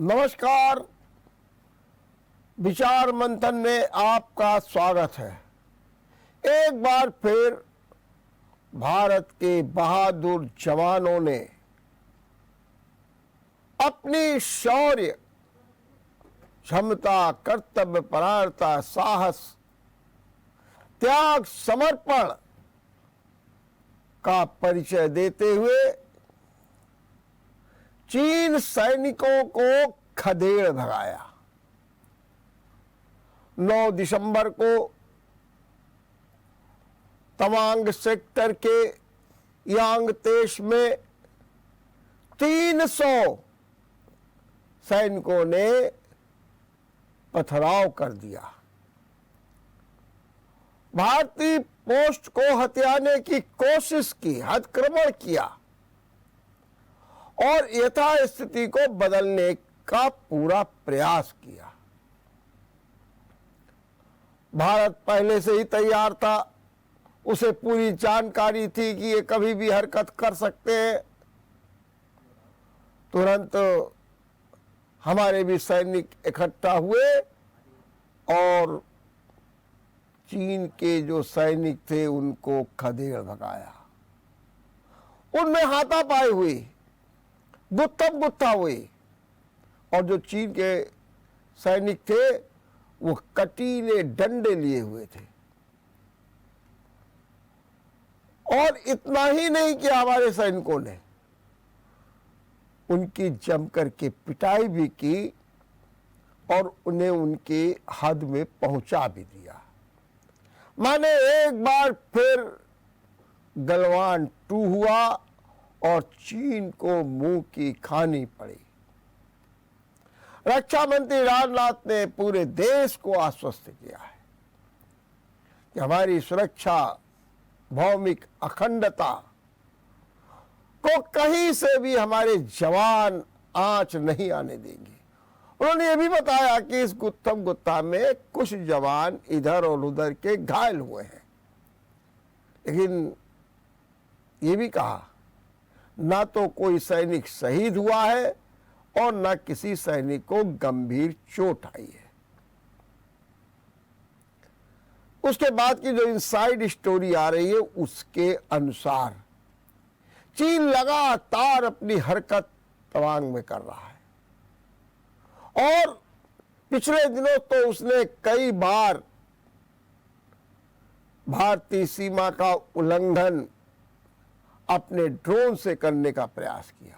नमस्कार। विचार मंथन में आपका स्वागत है। एक बार फिर भारत के बहादुर जवानों ने अपनी शौर्य, क्षमता, कर्तव्य परायणता, साहस, त्याग, समर्पण का परिचय देते हुए चीन सैनिकों को खदेड़ भगाया। 9 दिसंबर को तवांग सेक्टर के यांगतेश में 300 सैनिकों ने पथराव कर दिया। भारतीय पोस्ट को हथियाने की कोशिश की, अतिक्रमण किया और यथास्थिति को बदलने का पूरा प्रयास किया। भारत पहले से ही तैयार था, उसे पूरी जानकारी थी कि ये कभी भी हरकत कर सकते हैं। तुरंत हमारे भी सैनिक इकट्ठा हुए और चीन के जो सैनिक थे उनको खदेड़ भगाया। उनमें हाथापाई हुई, गुत्थम गुत्था हुई और जो चीन के सैनिक थे वो कटीले डंडे लिए हुए थे। और इतना ही नहीं कि हमारे सैनिकों ने उनकी जमकर के पिटाई भी की और उन्हें उनके हद में पहुंचा भी दिया। माने एक बार फिर गलवान 2 हुआ और चीन को मुंह की खानी पड़ी। रक्षा मंत्री राजनाथ ने पूरे देश को आश्वस्त किया है कि हमारी सुरक्षा, भौमिक अखंडता को कहीं से भी हमारे जवान आंच नहीं आने देंगे। उन्होंने ये भी बताया कि इस गुत्थम गुत्था में कुछ जवान इधर और उधर के घायल हुए हैं, लेकिन ये भी कहा ना तो कोई सैनिक शहीद हुआ है और ना किसी सैनिक को गंभीर चोट आई है। उसके बाद की जो इनसाइड स्टोरी आ रही है उसके अनुसार चीन लगातार अपनी हरकत तवांग में कर रहा है और पिछले दिनों तो उसने कई बार भारतीय सीमा का उल्लंघन अपने ड्रोन से करने का प्रयास किया।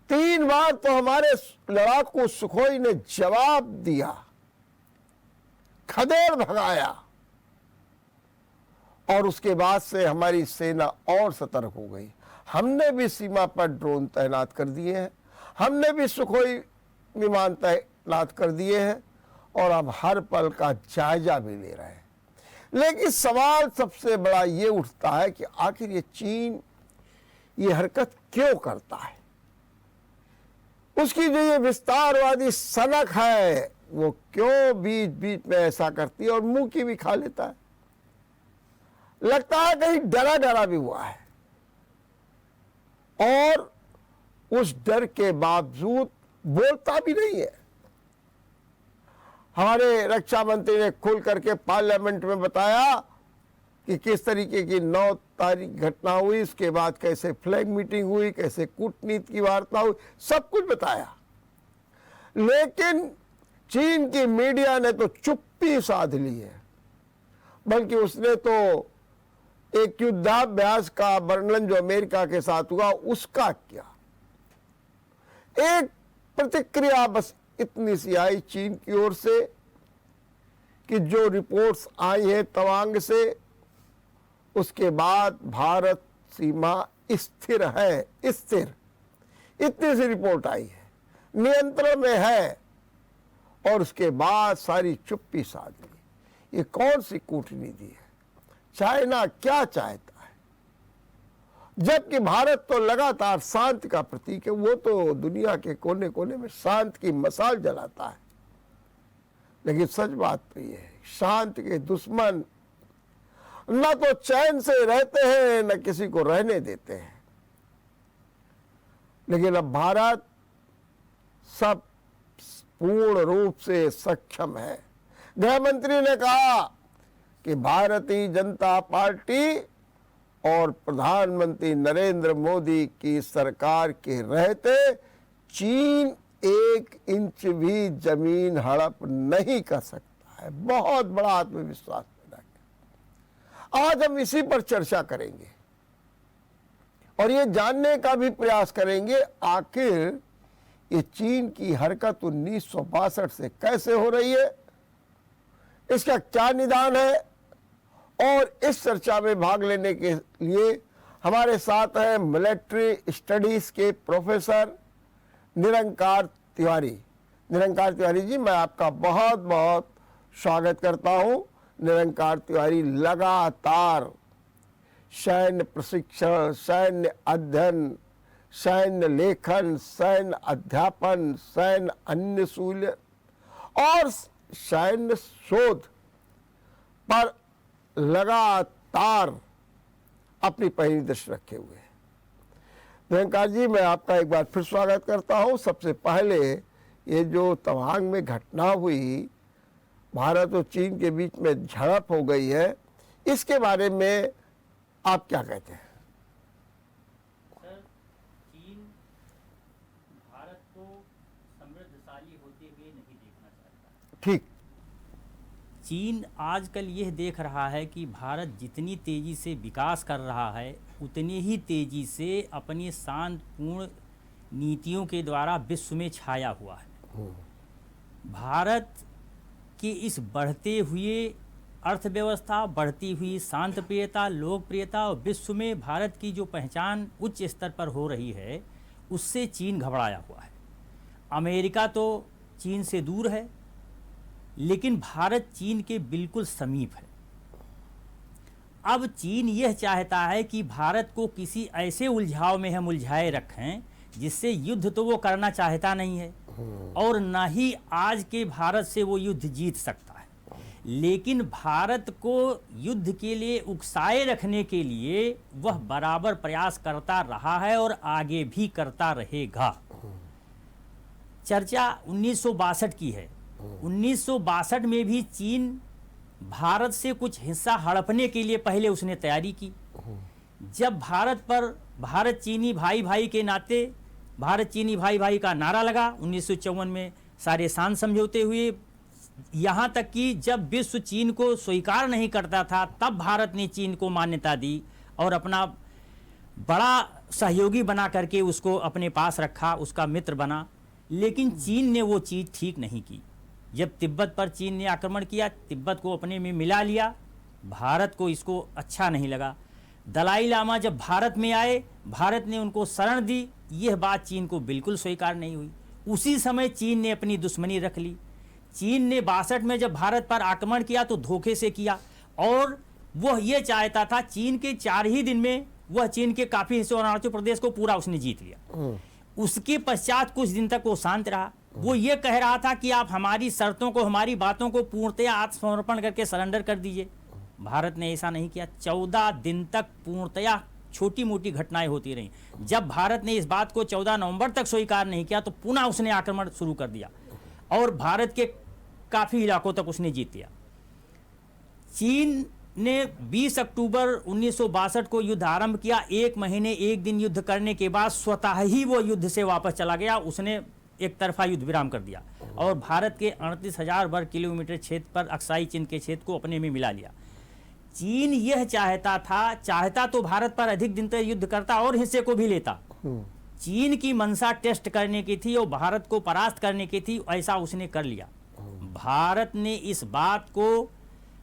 3 बार तो हमारे लड़ाकू सुखोई ने जवाब दिया, खदेड़ भगाया और उसके बाद से हमारी सेना और सतर्क हो गई। हमने भी सीमा पर ड्रोन तैनात कर दिए हैं, हमने भी सुखोई विमान तैनात कर दिए हैं और अब हर पल का जायजा भी ले रहे हैं। लेकिन सवाल सबसे बड़ा ये उठता है कि आखिर ये चीन ये हरकत क्यों करता है। उसकी जो ये विस्तारवादी सनक है वो क्यों बीच बीच में ऐसा करती है और मुंह की भी खा लेता है। लगता है कहीं डरा डरा भी हुआ है और उस डर के बावजूद बोलता भी नहीं है। हमारे रक्षा मंत्री ने खुल करके पार्लियामेंट में बताया कि किस तरीके की 9 तारीख घटना हुई, इसके बाद कैसे फ्लैग मीटिंग हुई, कैसे कूटनीति की वार्ता हुई, सब कुछ बताया। लेकिन चीन की मीडिया ने तो चुप्पी साध ली है, बल्कि उसने तो एक युद्धाभ्यास का वर्णन जो अमेरिका के साथ हुआ उसका किया। एक प्रतिक्रिया बस इतनी सी आई चीन की ओर से कि जो रिपोर्ट्स आई है तवांग से, उसके बाद भारत सीमा स्थिर है, स्थिर, इतनी सी रिपोर्ट आई है, नियंत्रण में है और उसके बाद सारी चुप्पी साध ली। ये कौन सी कूटनीति है? चाइना क्या चाहता है? जबकि भारत तो लगातार शांति का प्रतीक है, वो तो दुनिया के कोने कोने में शांति की मशाल जलाता है। लेकिन सच बात तो ये है, शांति के दुश्मन न तो चैन से रहते हैं न किसी को रहने देते हैं। लेकिन अब भारत सब पूर्ण रूप से सक्षम है। गृह मंत्री ने कहा कि भारतीय जनता पार्टी और प्रधानमंत्री नरेंद्र मोदी की सरकार के रहते चीन 1 इंच भी जमीन हड़प नहीं कर सकता है। बहुत बड़ा आत्मविश्वास पैदा किया। आज हम इसी पर चर्चा करेंगे और ये जानने का भी प्रयास करेंगे आखिर ये चीन की हरकत 1962 से कैसे हो रही है, इसका क्या निदान है। और इस चर्चा में भाग लेने के लिए हमारे साथ हैं मिलिट्री स्टडीज के प्रोफेसर निरंकार तिवारी। निरंकार तिवारी जी, मैं आपका बहुत बहुत स्वागत करता हूं। निरंकार तिवारी लगातार सैन्य प्रशिक्षण, सैन्य अध्ययन, सैन्य लेखन, सैन्य अध्यापन, सैन्य अनुशीलन और सैन्य शोध पर लगातार अपनी पैनी दृष्टि रखे हुए हैं। निरंकार जी, मैं आपका एक बार फिर स्वागत करता हूं। सबसे पहले ये जो तवांग में घटना हुई, भारत और चीन के बीच में झड़प हो गई है, इसके बारे में आप क्या कहते हैं? सर, चीन भारत को समृद्धशाली होते हुए नहीं देखना चाहता। ठीक। चीन आजकल यह देख रहा है कि भारत जितनी तेजी से विकास कर रहा है उतनी ही तेजी से अपनी शांतिपूर्ण नीतियों के द्वारा विश्व में छाया हुआ है। भारत की इस बढ़ते हुए अर्थव्यवस्था, बढ़ती हुई शांतिप्रियता, लोकप्रियता और विश्व में भारत की जो पहचान उच्च स्तर पर हो रही है, उससे चीन घबराया हुआ है। अमेरिका तो चीन से दूर है, लेकिन भारत चीन के बिल्कुल समीप है। अब चीन यह चाहता है कि भारत को किसी ऐसे उलझाव में हम उलझाए रखें जिससे युद्ध तो वो करना चाहता नहीं है और ना ही आज के भारत से वो युद्ध जीत सकता है, लेकिन भारत को युद्ध के लिए उकसाए रखने के लिए वह बराबर प्रयास करता रहा है और आगे भी करता रहेगा। चर्चा 1962 की है। 1962 में भी चीन भारत से कुछ हिस्सा हड़पने के लिए पहले उसने तैयारी की। जब भारत पर भारत चीनी भाई भाई के नाते भारत चीनी भाई भाई का नारा लगा 1954 में, सारे शांति समझौते हुए, यहाँ तक कि जब विश्व चीन को स्वीकार नहीं करता था तब भारत ने चीन को मान्यता दी और अपना बड़ा सहयोगी बना करके उसको अपने पास रखा, उसका मित्र बना। लेकिन चीन ने वो चीज़ ठीक नहीं की। जब तिब्बत पर चीन ने आक्रमण किया, तिब्बत को अपने में मिला लिया, भारत को इसको अच्छा नहीं लगा। दलाई लामा जब भारत में आए, भारत ने उनको शरण दी, यह बात चीन को बिल्कुल स्वीकार नहीं हुई। उसी समय चीन ने अपनी दुश्मनी रख ली। चीन ने 62 में जब भारत पर आक्रमण किया तो धोखे से किया और वह ये चाहता था, चीन के 4 ही दिन में वह चीन के काफ़ी हिस्सों अरुणाचल प्रदेश को पूरा उसने जीत लिया। उसके पश्चात कुछ दिन तक वो शांत रहा। वो ये कह रहा था कि आप हमारी शर्तों को, हमारी बातों को पूर्णतया आत्मसमर्पण करके सरेंडर कर दीजिए। भारत ने ऐसा नहीं किया। 14 दिन तक पूर्णतया छोटी मोटी घटनाएं होती रहीं। जब भारत ने इस बात को 14 नवंबर तक स्वीकार नहीं किया तो पुनः उसने आक्रमण शुरू कर दिया और भारत के काफ़ी इलाकों तक उसने जीत लिया। चीन ने 20 अक्टूबर 1962 को युद्ध आरंभ किया। 1 महीने 1 दिन युद्ध करने के बाद स्वतः ही वो युद्ध से वापस चला गया। उसने एक तरफा युद्ध विराम कर दिया और भारत के 38,000 वर्ग किलोमीटर क्षेत्र पर अक्साई चीन के क्षेत्र को अपने में मिला लिया। चीन यह चाहता तो भारत पर अधिक दिन तक युद्ध करता और हिस्से को भी लेता। चीन की मंशा टेस्ट करने की थी और भारत को परास्त करने की थी, ऐसा उसने कर लिया। भारत ने इस बात को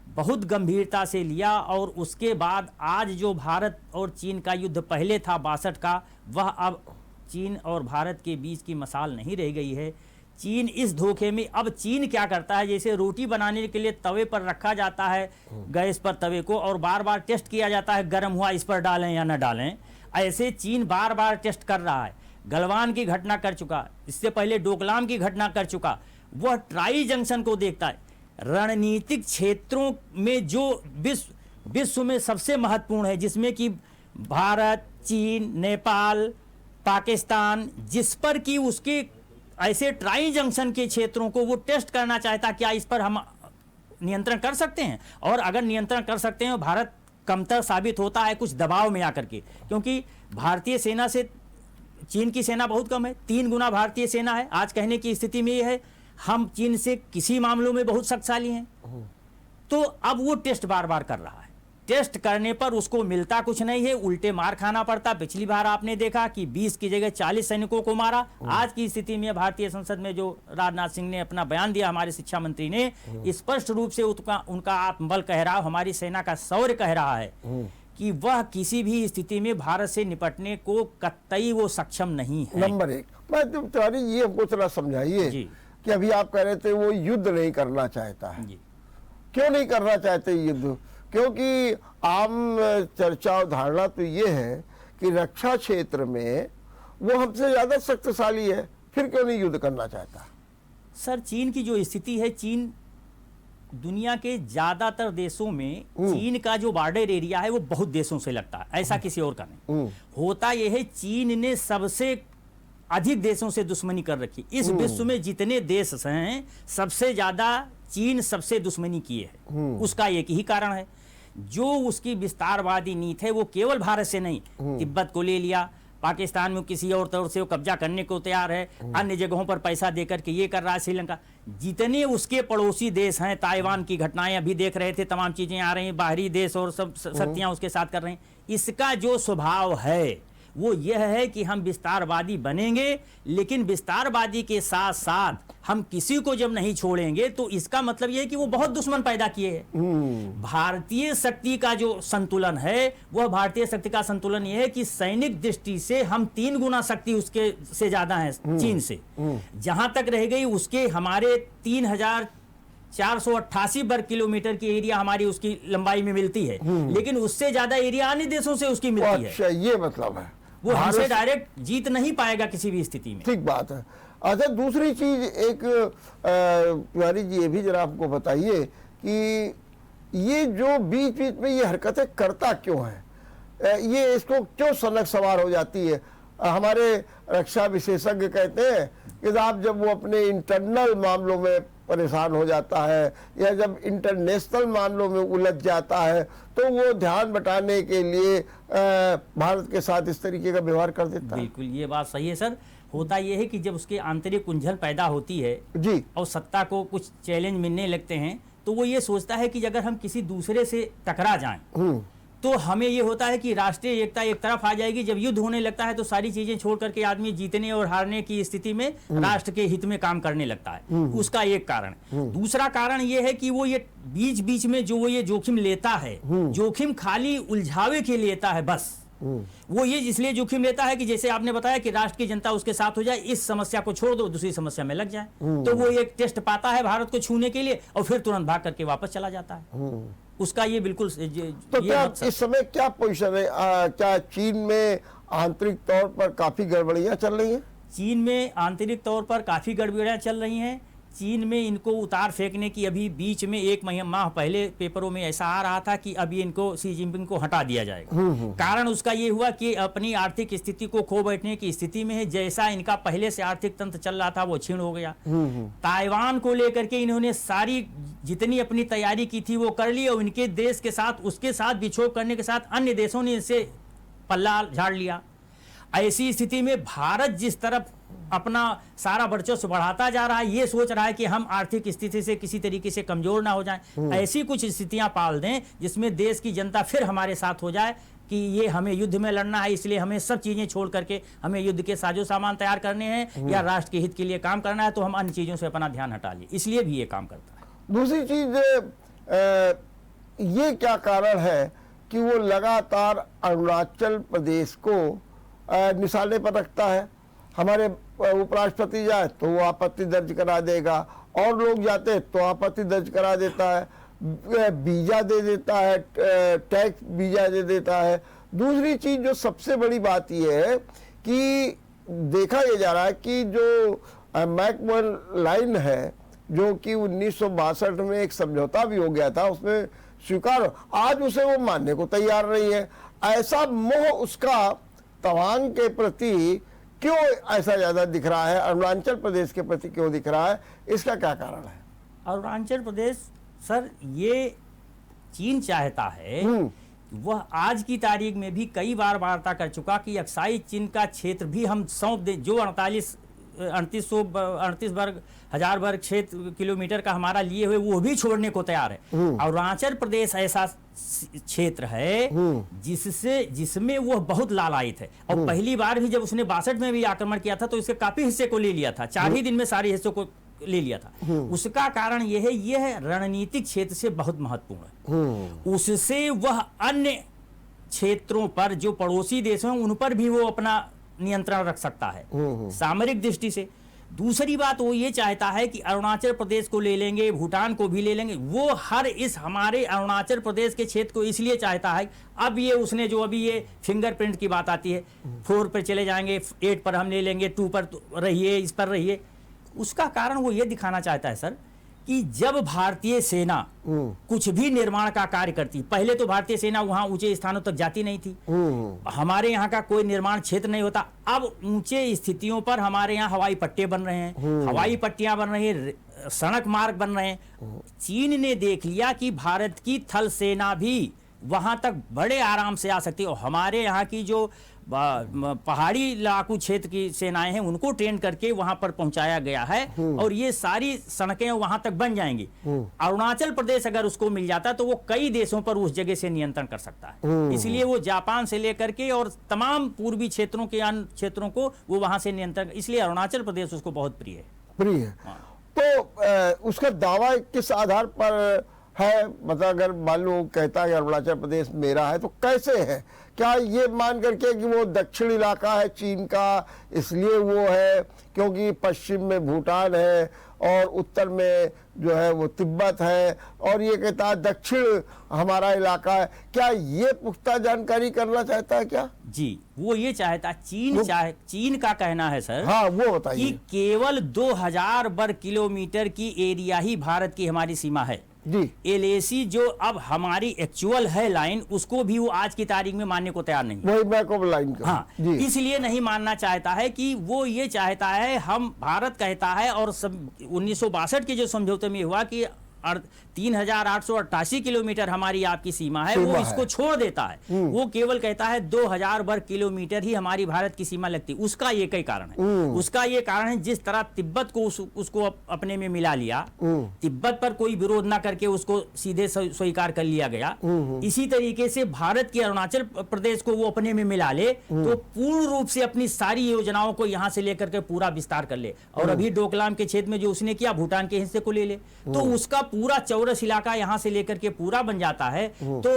बहुत गंभीरता से लिया और उसके बाद आज जो भारत और चीन का युद्ध पहले था 62 का, वह अब चीन और भारत के बीच की मसाल नहीं रह गई है। चीन इस धोखे में, अब चीन क्या करता है, जैसे रोटी बनाने के लिए तवे पर रखा जाता है गैस पर तवे को और बार बार टेस्ट किया जाता है गर्म हुआ, इस पर डालें या न डालें, ऐसे चीन बार बार टेस्ट कर रहा है। गलवान की घटना कर चुका, इससे पहले डोकलाम की घटना कर चुका। वह ट्राई जंक्शन को देखता है। रणनीतिक क्षेत्रों में जो विश्व में सबसे महत्वपूर्ण है, जिसमें कि भारत, चीन, नेपाल, पाकिस्तान, जिस पर कि उसके ऐसे ट्राई जंक्शन के क्षेत्रों को वो टेस्ट करना चाहता, क्या इस पर हम नियंत्रण कर सकते हैं, और अगर नियंत्रण कर सकते हैं भारत कमतर साबित होता है कुछ दबाव में आकर के, क्योंकि भारतीय सेना से चीन की सेना बहुत कम है, 3 गुना भारतीय सेना है। आज कहने की स्थिति में यह है हम चीन से किसी मामलों में बहुत शक्तिशाली हैं। तो अब वो टेस्ट बार बार कर रहा है, टेस्ट करने पर उसको मिलता कुछ नहीं है, उल्टे मार खाना पड़ता। पिछली बार आपने देखा कि 20 की जगह 40 सैनिकों को मारा। आज की स्थिति में भारतीय संसद में जो राजनाथ सिंह ने अपना बयान दिया, हमारे शिक्षा मंत्री ने स्पष्ट रूप से उनका आत्मबल कह रहा, हमारी सेना का शौर्य कह रहा है कि वह किसी भी स्थिति में भारत से निपटने को कतई वो सक्षम नहीं है। नंबर 1, मैं तिवारी ये हमको थोड़ा समझाइए कि अभी आप कह रहे थे वो युद्ध नहीं करना चाहता है, क्यों नहीं करना चाहते युद्ध? क्योंकि आम चर्चा और धारणा तो ये है कि रक्षा क्षेत्र में वो हमसे ज्यादा शक्तिशाली है, फिर क्यों नहीं युद्ध करना चाहता? सर, चीन की जो स्थिति है, चीन दुनिया के ज्यादातर देशों में चीन का जो बॉर्डर एरिया है वो बहुत देशों से लगता है, ऐसा किसी और का नहीं। होता यह है चीन ने सबसे अधिक देशों से दुश्मनी कर रखी। इस विश्व में जितने देश हैं सबसे ज्यादा चीन सबसे दुश्मनी किए है। उसका एक ही कारण है, जो उसकी विस्तारवादी नीति है वो केवल भारत से नहीं, तिब्बत को ले लिया, पाकिस्तान में किसी और तौर से वो कब्जा करने को तैयार है, अन्य जगहों पर पैसा देकर के ये कर रहा है, श्रीलंका, जितने उसके पड़ोसी देश हैं, ताइवान की घटनाएं अभी देख रहे थे, तमाम चीजें आ रही हैं, बाहरी देश और सब शक्तियां उसके साथ कर रहे हैं। इसका जो स्वभाव है वो यह है कि हम विस्तारवादी बनेंगे, लेकिन विस्तारवादी के साथ साथ हम किसी को जब नहीं छोड़ेंगे तो इसका मतलब यह है कि वो बहुत दुश्मन पैदा किए हैं। भारतीय शक्ति का जो संतुलन है, वह भारतीय शक्ति का संतुलन यह है कि सैनिक दृष्टि से हम 3 गुना शक्ति उसके से ज्यादा है चीन से। जहां तक रह गई उसके हमारे 3488 वर्ग किलोमीटर की एरिया हमारी उसकी लंबाई में मिलती है, लेकिन उससे ज्यादा एरिया अन्य देशों से उसकी मिलती है। अच्छा, ये मतलब है वो हमसे डायरेक्ट जीत नहीं पाएगा किसी भी स्थिति में। ठीक बात है। अच्छा, दूसरी चीज एक तिवारी जी ये भी जरा आपको बताइए कि ये जो बीच बीच में ये हरकतें करता क्यों है, ये इसको क्यों सनक सवार हो जाती है? हमारे रक्षा विशेषज्ञ कहते हैं कि आप जब वो अपने इंटरनल मामलों में परेशान हो जाता है या जब इंटरनेशनल मामलों में उलझ जाता है तो वो ध्यान बटाने के लिए भारत के साथ इस तरीके का व्यवहार कर देता है। बिल्कुल, ये बात सही है सर। होता यह है कि जब उसके आंतरिक उलझन पैदा होती है जी और सत्ता को कुछ चैलेंज मिलने लगते हैं तो वो ये सोचता है कि अगर हम किसी दूसरे से टकरा जाएं तो हमें ये होता है कि राष्ट्रीय एकता एक तरफ आ जाएगी। जब युद्ध होने लगता है तो सारी चीजें छोड़ करके आदमी जीतने और हारने की स्थिति में राष्ट्र के हित में काम करने लगता है। उसका एक कारण। दूसरा कारण ये है कि वो ये बीच बीच में जो वो ये जोखिम लेता है, जोखिम खाली उलझावे के लिए लेता है बस। वो ये इसलिए जोखिम लेता है कि जैसे आपने बताया कि राष्ट्र की जनता उसके साथ हो जाए, इस समस्या को छोड़ दो दूसरी समस्या में लग जाए, तो वो एक टेस्ट पाता है भारत को छूने के लिए और फिर तुरंत भाग करके वापस चला जाता है। उसका ये बिल्कुल तो क्या इस समय क्या पोजीशन है? क्या चीन में आंतरिक तौर पर काफी गड़बड़ियां चल रही हैं? चीन में आंतरिक तौर पर काफी गड़बड़ियां चल रही हैं। चीन में इनको उतार फेंकने की अभी बीच में 1 माह पहले पेपरों में ऐसा आ रहा था कि अभी इनको शी जिनपिंग को हटा दिया जाएगा। कारण उसका ये हुआ कि अपनी आर्थिक स्थिति को खो बैठने की स्थिति में है। जैसा इनका पहले से आर्थिक तंत्र चल रहा था वो क्षीण हो गया। ताइवान को लेकर के इन्होंने सारी जितनी अपनी तैयारी की थी वो कर ली और इनके देश के साथ उसके साथ विक्षोभ करने के साथ अन्य देशों ने इनसे पल्ला झाड़ लिया। ऐसी स्थिति में भारत जिस तरफ अपना सारा वर्चस्व बढ़ाता जा रहा है, ये सोच रहा है कि हम आर्थिक स्थिति से किसी तरीके से कमजोर ना हो जाएं। ऐसी कुछ स्थितियां पाल दें जिसमें देश की जनता फिर हमारे साथ हो जाए कि ये हमें युद्ध में लड़ना है, इसलिए हमें सब चीजें छोड़ करके हमें युद्ध के साजो सामान तैयार करने हैं या राष्ट्र के हित के लिए काम करना है, तो हम अन्य चीजों से अपना ध्यान हटा लिए, इसलिए भी ये काम करता है। दूसरी चीज ये क्या कारण है कि वो लगातार अरुणाचल प्रदेश को निशाने पर रखता है? हमारे उपराष्ट्रपति जाए तो वो आपत्ति दर्ज करा देगा, और लोग जाते तो आपत्ति दर्ज करा देता है, वीजा दे देता है, टैक्स वीजा दे देता है। दूसरी चीज जो सबसे बड़ी बात यह है कि देखा यह जा रहा है कि जो मैकमोहन लाइन है जो कि 1962 में एक समझौता भी हो गया था, उसमें स्वीकार, आज उसे वो मानने को तैयार नहीं है। ऐसा मोह उसका तवांग के प्रति क्यों ऐसा ज्यादा दिख रहा है, अरुणाचल प्रदेश के प्रति क्यों दिख रहा है, इसका क्या कारण है? अरुणाचल प्रदेश सर, ये चीन चाहता है, वह आज की तारीख में भी कई बार वार्ता कर चुका कि अक्साई चीन का क्षेत्र भी हम सौंप दें, जो 38 हजार वर्ग क्षेत्र किलोमीटर का हमारा लिए हुए वो भी छोड़ने को तैयार है। अरुणाचल प्रदेश ऐसा क्षेत्र है जिसमें वह बहुत लालायित है। और पहली बार भी जब उसने 62 में भी आक्रमण किया था तो इसके काफी हिस्से को ले लिया था, 4 ही दिन में सारे हिस्सों को ले लिया था। उसका कारण यह रणनीतिक क्षेत्र से बहुत महत्वपूर्ण है। उससे वह अन्य क्षेत्रों पर जो पड़ोसी देश हैं उन पर भी वो अपना नियंत्रण रख सकता है सामरिक दृष्टि से। दूसरी बात वो ये चाहता है कि अरुणाचल प्रदेश को ले लेंगे, भूटान को भी ले लेंगे। वो हर इस हमारे अरुणाचल प्रदेश के क्षेत्र को इसलिए चाहता है, अब ये उसने जो अभी ये फिंगरप्रिंट की बात आती है, 4 पर चले जाएंगे, 8 पर हम ले लेंगे, 2 पर रहिए, इस पर रहिए। उसका कारण वो ये दिखाना चाहता है सर कि जब भारतीय सेना कुछ भी निर्माण का कार्य करती, पहले तो भारतीय सेना वहां ऊंचे स्थानों तक जाती नहीं थी, हमारे यहाँ का कोई निर्माण क्षेत्र नहीं होता। अब ऊंचे स्थितियों पर हमारे यहाँ हवाई पट्टे बन रहे हैं, हवाई पट्टियां बन रही है, सड़क मार्ग बन रहे हैं। चीन ने देख लिया कि भारत की थल सेना भी वहां तक बड़े आराम से आ सकती है और हमारे यहाँ की जो पहाड़ी इलाकू क्षेत्र की सेनाएं हैं उनको ट्रेन करके वहां पर पहुंचाया गया है और ये सारी सड़कें वहां तक बन जाएंगी। अरुणाचल प्रदेश अगर उसको मिल जाता तो वो कई देशों पर उस जगह से नियंत्रण कर सकता है। इसलिए वो जापान से लेकर के और तमाम पूर्वी क्षेत्रों के अन्य क्षेत्रों को वो वहां से नियंत्रण, इसलिए अरुणाचल प्रदेश उसको बहुत प्रिय है। तो उसका दावा किस आधार पर है? मतलब अगर मान लो कहता है अरुणाचल प्रदेश मेरा है तो कैसे है? क्या ये मान करके कि वो दक्षिण इलाका है चीन का इसलिए वो है, क्योंकि पश्चिम में भूटान है और उत्तर में जो है वो तिब्बत है, और ये कहता है दक्षिण हमारा इलाका है? क्या ये पुख्ता जानकारी करना चाहता है क्या? जी, वो ये चाहता है। चीन का कहना है सर, हाँ वो बताइए, कि केवल 2000 वर्ग किलोमीटर की एरिया ही भारत की हमारी सीमा है जी। LAC जो अब हमारी एक्चुअल है लाइन, उसको भी वो आज की तारीख में मानने को तैयार नहीं है। वही बैकअप लाइन का, हाँ, इसलिए नहीं मानना चाहता है कि वो ये चाहता है, हम भारत कहता है और 1962 के जो समझौते में हुआ कि 3888 किलोमीटर हमारी आपकी सीमा है, वो इसको छोड़ देता है। वो केवल कहता है 2000 वर्ग किलोमीटर ही हमारी भारत की सीमा लगती। उसका ये कई कारण है। उसका ये कारण है जिस तरह तिब्बत को उसको अपने में मिला लिया, तिब्बत पर कोई विरोध ना करके उसको सीधे स्वीकार कर लिया गया, इसी तरीके से भारत की अरुणाचल प्रदेश को वो अपने में मिला ले तो पूर्ण रूप से अपनी सारी योजनाओं को यहां से लेकर के पूरा विस्तार कर ले। और अभी डोकलाम के क्षेत्र में जो उसने किया, भूटान के हिस्से को ले ले तो उसका पूरा चौरस इलाका यहां से लेकर के पूरा बन जाता है। तो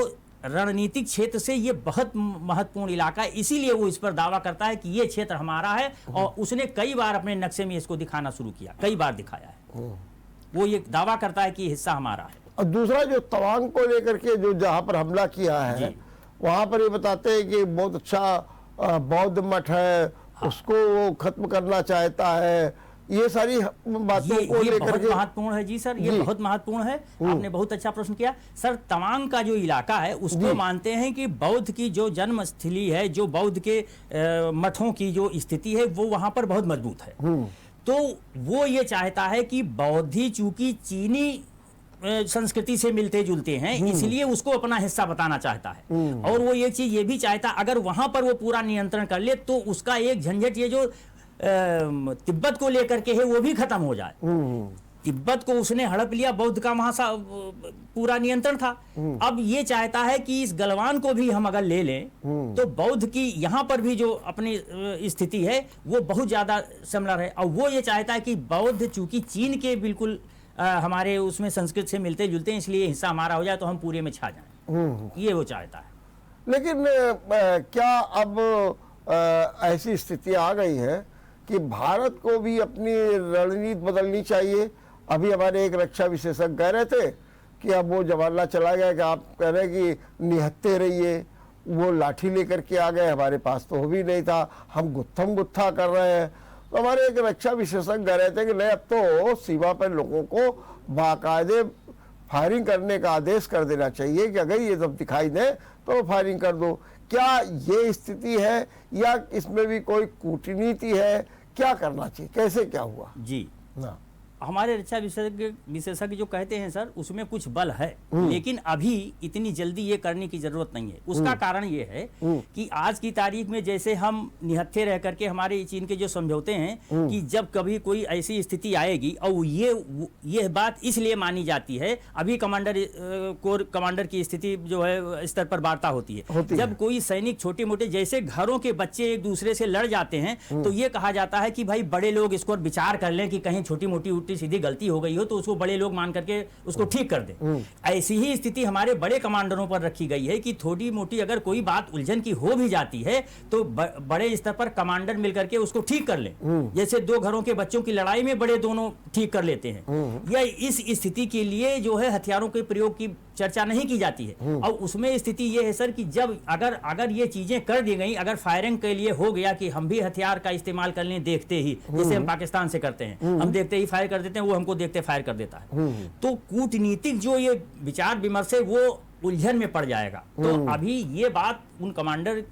रणनीतिक क्षेत्र से ये बहुत महत्वपूर्ण इलाका है, इसीलिए वो इस पर दावा करता है कि ये क्षेत्र हमारा है। और उसने कई बार अपने नक्शे में इसको दिखाना शुरू किया, कई बार दिखाया है। वो ये दावा करता है कि ये हिस्सा हमारा है। और दूसरा जो तवांग को लेकर के जो जहां पर हमला किया है वहां पर ये बताते हैं कि बहुत अच्छा बौद्ध मठ है, उसको वो खत्म करना चाहता है। ये सारी बातों को लेकर के महत्वपूर्ण है जी सर, ये बहुत महत्वपूर्ण है। आपने बहुत अच्छा प्रश्न किया सर। तवांग का जो इलाका है उसको मानते हैं कि बौद्ध की जो जन्मस्थली है, जो बौद्ध के मठों की जो स्थिति है वो वहां पर बहुत मजबूत है। तो वो ये चाहता है कि बौद्धि चूंकि चीनी संस्कृति से मिलते जुलते हैं, इसलिए उसको अपना हिस्सा बताना चाहता है। और वो ये चीज ये भी चाहता, अगर वहां पर वो पूरा नियंत्रण कर ले तो उसका एक झंझट ये जो तिब्बत को लेकर के है वो भी खत्म हो जाए। तिब्बत को उसने हड़प लिया, बौद्ध का वहां पूरा नियंत्रण था। अब ये चाहता है कि इस गलवान को भी हम अगर ले लें तो बौद्ध की यहाँ पर भी जो अपनी स्थिति है वो बहुत ज्यादा सिमिलर है। और वो ये चाहता है कि बौद्ध चूंकि चीन के बिल्कुल हमारे उसमें संस्कृत से मिलते जुलते हैं, इसलिए हिस्सा हमारा हो जाए तो हम पूरे में छा जाएं। ये वो चाहता है। लेकिन क्या अब ऐसी स्थिति आ गई है कि भारत को भी अपनी रणनीति बदलनी चाहिए? अभी हमारे एक रक्षा विशेषज्ञ कह रहे थे कि अब वो जमाना चला गया कि आप कह रहे कि निहत्ते रहिए, वो लाठी लेकर के आ गए, हमारे पास तो हो भी नहीं था, हम गुत्थम गुत्था कर रहे हैं। तो हमारे एक रक्षा विशेषज्ञ कह रहे थे कि नहीं, अब तो सीमा पर लोगों को बाकायदे फायरिंग करने का आदेश कर देना चाहिए कि अगर ये जब दिखाई दे तो फायरिंग कर दो। क्या ये स्थिति है या इसमें भी कोई कूटनीति है? क्या करना चाहिए, कैसे क्या हुआ? जी, ना हमारे रक्षा विशेषज्ञ जो कहते हैं सर, उसमें कुछ बल है, लेकिन अभी इतनी जल्दी ये करने की जरूरत नहीं है। उसका कारण ये है कि आज की तारीख में जैसे हम निहत्थे रह करके हमारे चीन के जो समझौते हैं कि जब कभी कोई ऐसी स्थिति आएगी, और ये बात इसलिए मानी जाती है, अभी कोर कमांडर की स्थिति जो है स्तर पर वार्ता होती है। जब कोई सैनिक छोटे मोटे जैसे घरों के बच्चे एक दूसरे से लड़ जाते हैं, तो ये कहा जाता है कि भाई बड़े लोग इसको विचार कर लें कि कहीं छोटी मोटी सीधी गलती हो गई हो तो उसको बड़े लोग मान करके उसको ठीक कर दें। ऐसी ही स्थिति हमारे बड़े कमांडरों पर रखी गई है कि थोड़ी मोटी अगर कोई बात उलझन की हो भी जाती है तो बड़े स्तर पर कमांडर मिलकर के उसको ठीक कर लें। जैसे दो घरों के बच्चों की लड़ाई में बड़े दोनों ठीक कर लेते हैं। या इस स्थिति के लिए जो है हथियारों के प्रयोग की चर्चा नहीं की जाती है। और उसमें स्थिति यह है सर कि जब अगर ये चीजें कर दी गई, अगर फायरिंग के लिए हो गया कि हम भी हथियार का इस्तेमाल कर लें देखते ही, जैसे हम पाकिस्तान से करते हैं, हम देखते ही फायर कर देते हैं, वो हमको देखते फायर कर देता है, तो कूटनीतिक जो ये विचार विमर्श है वो उलझन में पड़ जाएगा। तो अभी ये बात उन कमांडर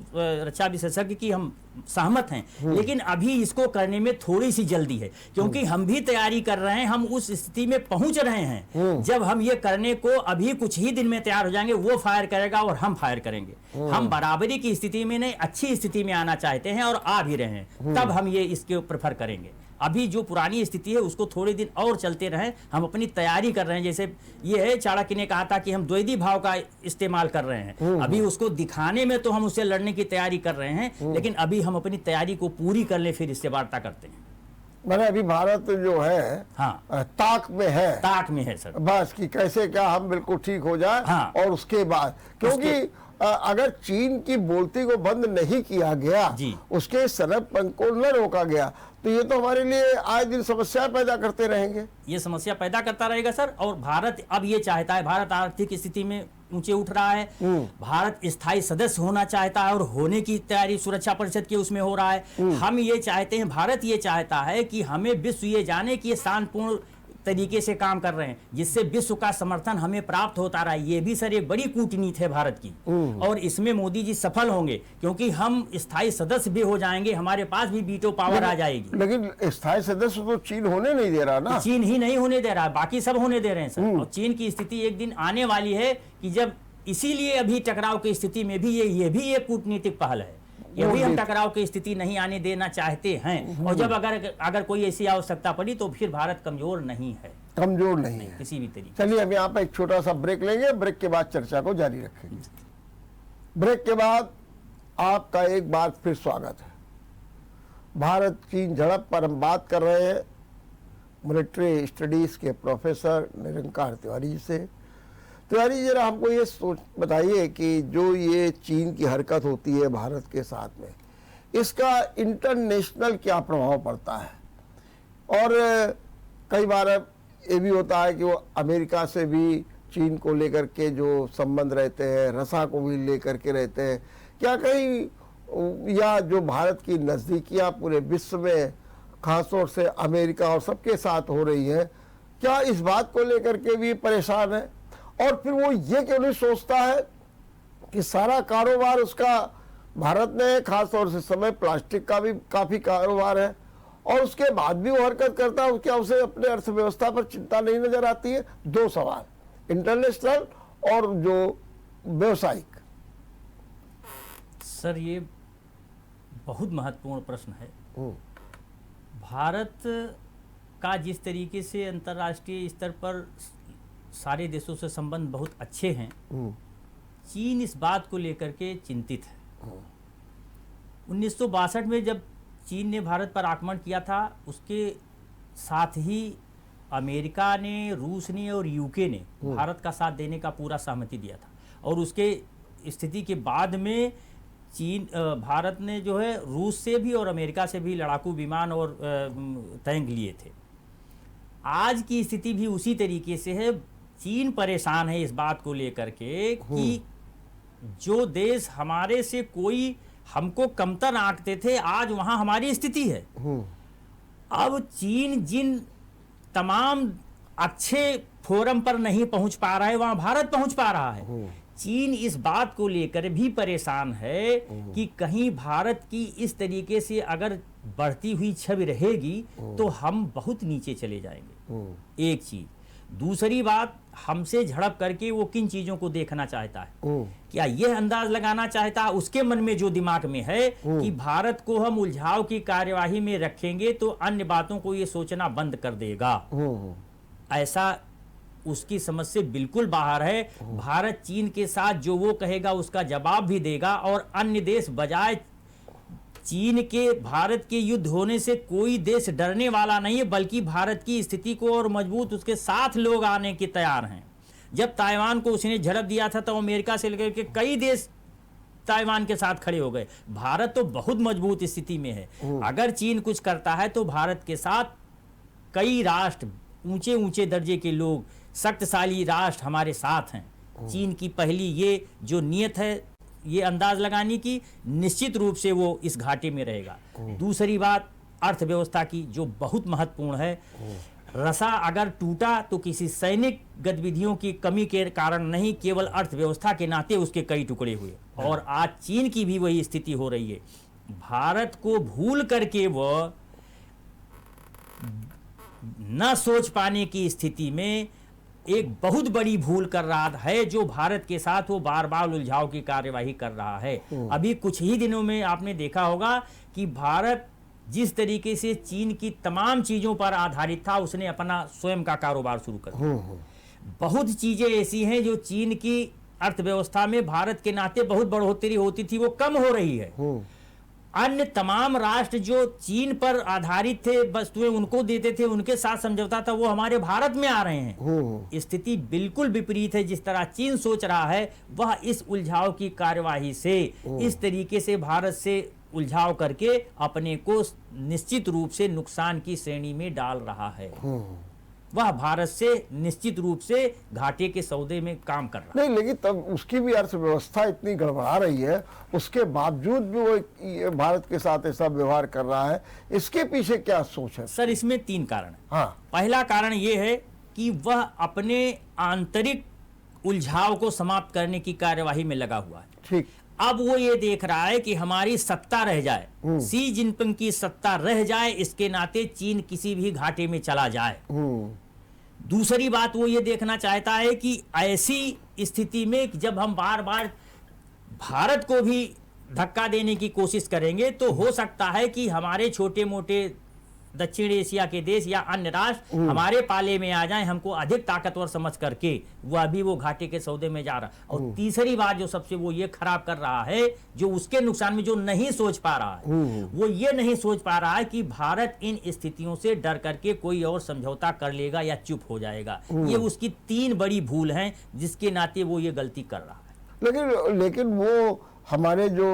रक्षा विशेषज्ञ की हम सहमत हैं, लेकिन अभी इसको करने में थोड़ी सी जल्दी है, क्योंकि हम भी तैयारी कर रहे हैं, हम उस स्थिति में पहुंच रहे हैं। जब हम ये करने को अभी कुछ ही दिन में तैयार हो जाएंगे, वो फायर करेगा और हम फायर करेंगे। हम बराबरी की स्थिति में नहीं, अच्छी स्थिति में आना चाहते हैं और आ भी रहे हैं, तब हम ये इसके प्रेफर करेंगे। अभी जो पुरानी स्थिति है उसको थोड़े दिन और चलते रहें, हम अपनी तैयारी कर रहे हैं। जैसे ये है, चाणक्य ने कहा था कि हम द्वैधी भाव का इस्तेमाल कर रहे हैं, अभी उसको दिखाने में तो हम उससे लड़ने की तैयारी कर रहे हैं, लेकिन अभी हम अपनी तैयारी को पूरी कर ले, फिर इससे वार्ता करते हैं। मैंने अभी भारत जो है ताक में है सर, बस कि कैसे क्या हम बिल्कुल ठीक हो जाए। और उसके बाद क्योंकि अगर चीन की बोलती को बंद नहीं किया गया, उसके सरबपंख को न रोका गया, तो ये तो हमारे लिए आए दिन समस्या पैदा करते रहेंगे। ये समस्या पैदा करता रहेगा सर। और भारत अब ये चाहता है, भारत आर्थिक स्थिति में ऊंचे उठ रहा है, भारत स्थायी सदस्य होना चाहता है और होने की तैयारी सुरक्षा परिषद के उसमें हो रहा है। हम ये चाहते हैं, भारत ये चाहता है कि हमें विश्व ये जाने कि ये शांतिपूर्ण तरीके से काम कर रहे हैं, जिससे विश्व का समर्थन हमें प्राप्त होता रहा है। ये भी सर एक बड़ी कूटनीति है भारत की, और इसमें मोदी जी सफल होंगे, क्योंकि हम स्थायी सदस्य भी हो जाएंगे, हमारे पास भी वीटो पावर आ जाएगी। लेकिन स्थायी सदस्य तो चीन होने नहीं दे रहा ना। चीन ही नहीं होने दे रहा, बाकी सब होने दे रहे हैं सर। और चीन की स्थिति एक दिन आने वाली है कि जब, इसीलिए अभी टकराव की स्थिति में भी ये भी एक कूटनीतिक पहल है। ये भी हम टकराव की स्थिति नहीं आने देना चाहते हैं। और जब अगर कोई ऐसी आवश्यकता पड़ी तो फिर भारत कमजोर नहीं है, किसी भी तरीके। चलिए हम यहाँ पे एक छोटा सा ब्रेक लेंगे, ब्रेक के बाद चर्चा को जारी रखेंगे। ब्रेक के बाद आपका एक बार फिर स्वागत है। भारत चीन झड़प पर हम बात कर रहे हैं मिलिट्री स्टडीज के प्रोफेसर निरंकार तिवारी जी से। तिवारी जरा हमको ये बताइए कि जो ये चीन की हरकत होती है भारत के साथ में, इसका इंटरनेशनल क्या प्रभाव पड़ता है? और कई बार ये भी होता है कि वो अमेरिका से भी चीन को लेकर के जो संबंध रहते हैं, रसा को भी लेकर के रहते हैं। क्या कहीं या जो भारत की नज़दीकियाँ पूरे विश्व में खासतौर से अमेरिका और सबके साथ हो रही है, क्या इस बात को लेकर के भी परेशान है? और फिर वो ये क्यों नहीं सोचता है कि सारा कारोबार उसका भारत ने, खासतौर से समय प्लास्टिक का भी काफ़ी कारोबार है, और उसके बाद भी वो हरकत करता है, क्या उसे अपने अर्थव्यवस्था पर चिंता नहीं नजर आती है? दो सवाल, इंटरनेशनल और जो व्यवसायिक। सर ये बहुत महत्वपूर्ण प्रश्न है। भारत का जिस तरीके से अंतर्राष्ट्रीय स्तर पर सारे देशों से संबंध बहुत अच्छे हैं, चीन इस बात को लेकर के चिंतित है। 1962 में जब चीन ने भारत पर आक्रमण किया था, उसके साथ ही अमेरिका ने, रूस ने और यूके ने भारत का साथ देने का पूरा सहमति दिया था। और उसके स्थिति के बाद में भारत ने जो है रूस से भी और अमेरिका से भी लड़ाकू विमान और टैंक लिए थे। आज की स्थिति भी उसी तरीके से है। चीन परेशान है इस बात को लेकर के कि जो देश हमारे से कोई हमको कमतर आंकते थे, आज वहां हमारी स्थिति है। अब चीन जिन तमाम अच्छे फोरम पर नहीं पहुंच पा रहा है, वहां भारत पहुंच पा रहा है। चीन इस बात को लेकर भी परेशान है कि कहीं भारत की इस तरीके से अगर बढ़ती हुई छवि रहेगी तो हम बहुत नीचे चले जाएंगे। एक चीज। दूसरी बात, हमसे झड़प करके वो किन चीजों को देखना चाहता है? क्या यह अंदाज लगाना चाहता है उसके मन में जो दिमाग में है कि भारत को हम उलझाव की कार्यवाही में रखेंगे तो अन्य बातों को ये सोचना बंद कर देगा? ऐसा उसकी समझ से बिल्कुल बाहर है। भारत चीन के साथ जो वो कहेगा उसका जवाब भी देगा, और अन्य देश बजाय चीन के भारत के युद्ध होने से कोई देश डरने वाला नहीं है, बल्कि भारत की स्थिति को और मजबूत उसके साथ लोग आने के तैयार हैं। जब ताइवान को उसने झड़प दिया था तो अमेरिका से लेकर के कई देश ताइवान के साथ खड़े हो गए। भारत तो बहुत मजबूत स्थिति में है। अगर चीन कुछ करता है तो भारत के साथ कई राष्ट्र, ऊंचे ऊंचे दर्जे के लोग, शक्तिशाली राष्ट्र हमारे साथ हैं। चीन की पहली ये जो नीयत है ये अंदाज लगाने की, निश्चित रूप से वो इस घाटे में रहेगा। दूसरी बात अर्थव्यवस्था की जो बहुत महत्वपूर्ण है। रसा अगर टूटा तो किसी सैनिक गतिविधियों की कमी के कारण नहीं, केवल अर्थव्यवस्था के नाते उसके कई टुकड़े हुए, और आज चीन की भी वही स्थिति हो रही है। भारत को भूल करके वह न सोच पाने की स्थिति में एक बहुत बड़ी भूल कर रहा है, जो भारत के साथ वो बार बार उलझाव की कार्यवाही कर रहा है। अभी कुछ ही दिनों में आपने देखा होगा कि भारत जिस तरीके से चीन की तमाम चीजों पर आधारित था, उसने अपना स्वयं का कारोबार शुरू कर दिया। बहुत चीजें ऐसी हैं जो चीन की अर्थव्यवस्था में भारत के नाते बहुत बढ़ोतरी होती थी, वो कम हो रही है। अन्य तमाम राष्ट्र जो चीन पर आधारित थे, वस्तुएं उनको देते थे, उनके साथ समझौता था, वो हमारे भारत में आ रहे हैं। स्थिति बिल्कुल विपरीत है। जिस तरह चीन सोच रहा है वह इस उलझाव की कार्यवाही से इस तरीके से भारत से उलझाव करके अपने को निश्चित रूप से नुकसान की श्रेणी में डाल रहा है। वह भारत से निश्चित रूप से घाटे के सौदे में काम कर रहा है। नहीं, लेकिन तब उसकी भी अर्थव्यवस्था इतनी गड़बड़ा रही है, उसके बावजूद भी वो भारत के साथ ऐसा व्यवहार कर रहा है। इसके पीछे क्या सोच है? सर, इसमें 3 कारण है। हाँ। पहला कारण ये है कि वह अपने आंतरिक उलझाव को समाप्त करने की कार्यवाही में लगा हुआ है। ठीक। अब वो ये देख रहा है कि हमारी सत्ता रह जाए, शी जिनपिंग की सत्ता रह जाए, इसके नाते चीन किसी भी घाटे में चला जाए। दूसरी बात वो ये देखना चाहता है कि ऐसी स्थिति में जब हम बार बार भारत को भी धक्का देने की कोशिश करेंगे तो हो सकता है कि हमारे छोटे मोटे दक्षिण एशिया के देश या अन्य राष्ट्र हमारे पाले में आ जाएं, हमको अधिक ताकतवर समझ करके वह भी वो घाटे के सौदे में जा रहा है। और तीसरी बात जो सबसे वो ये खराब कर रहा है, जो उसके नुकसान में जो नहीं सोच पा रहा है, वो ये नहीं सोच पा रहा है कि भारत इन स्थितियों से डर करके कोई और समझौता कर लेगा या चुप हो जाएगा। ये उसकी 3 बड़ी भूल हैं जिसके नाते वो ये गलती कर रहा है। लेकिन वो हमारे जो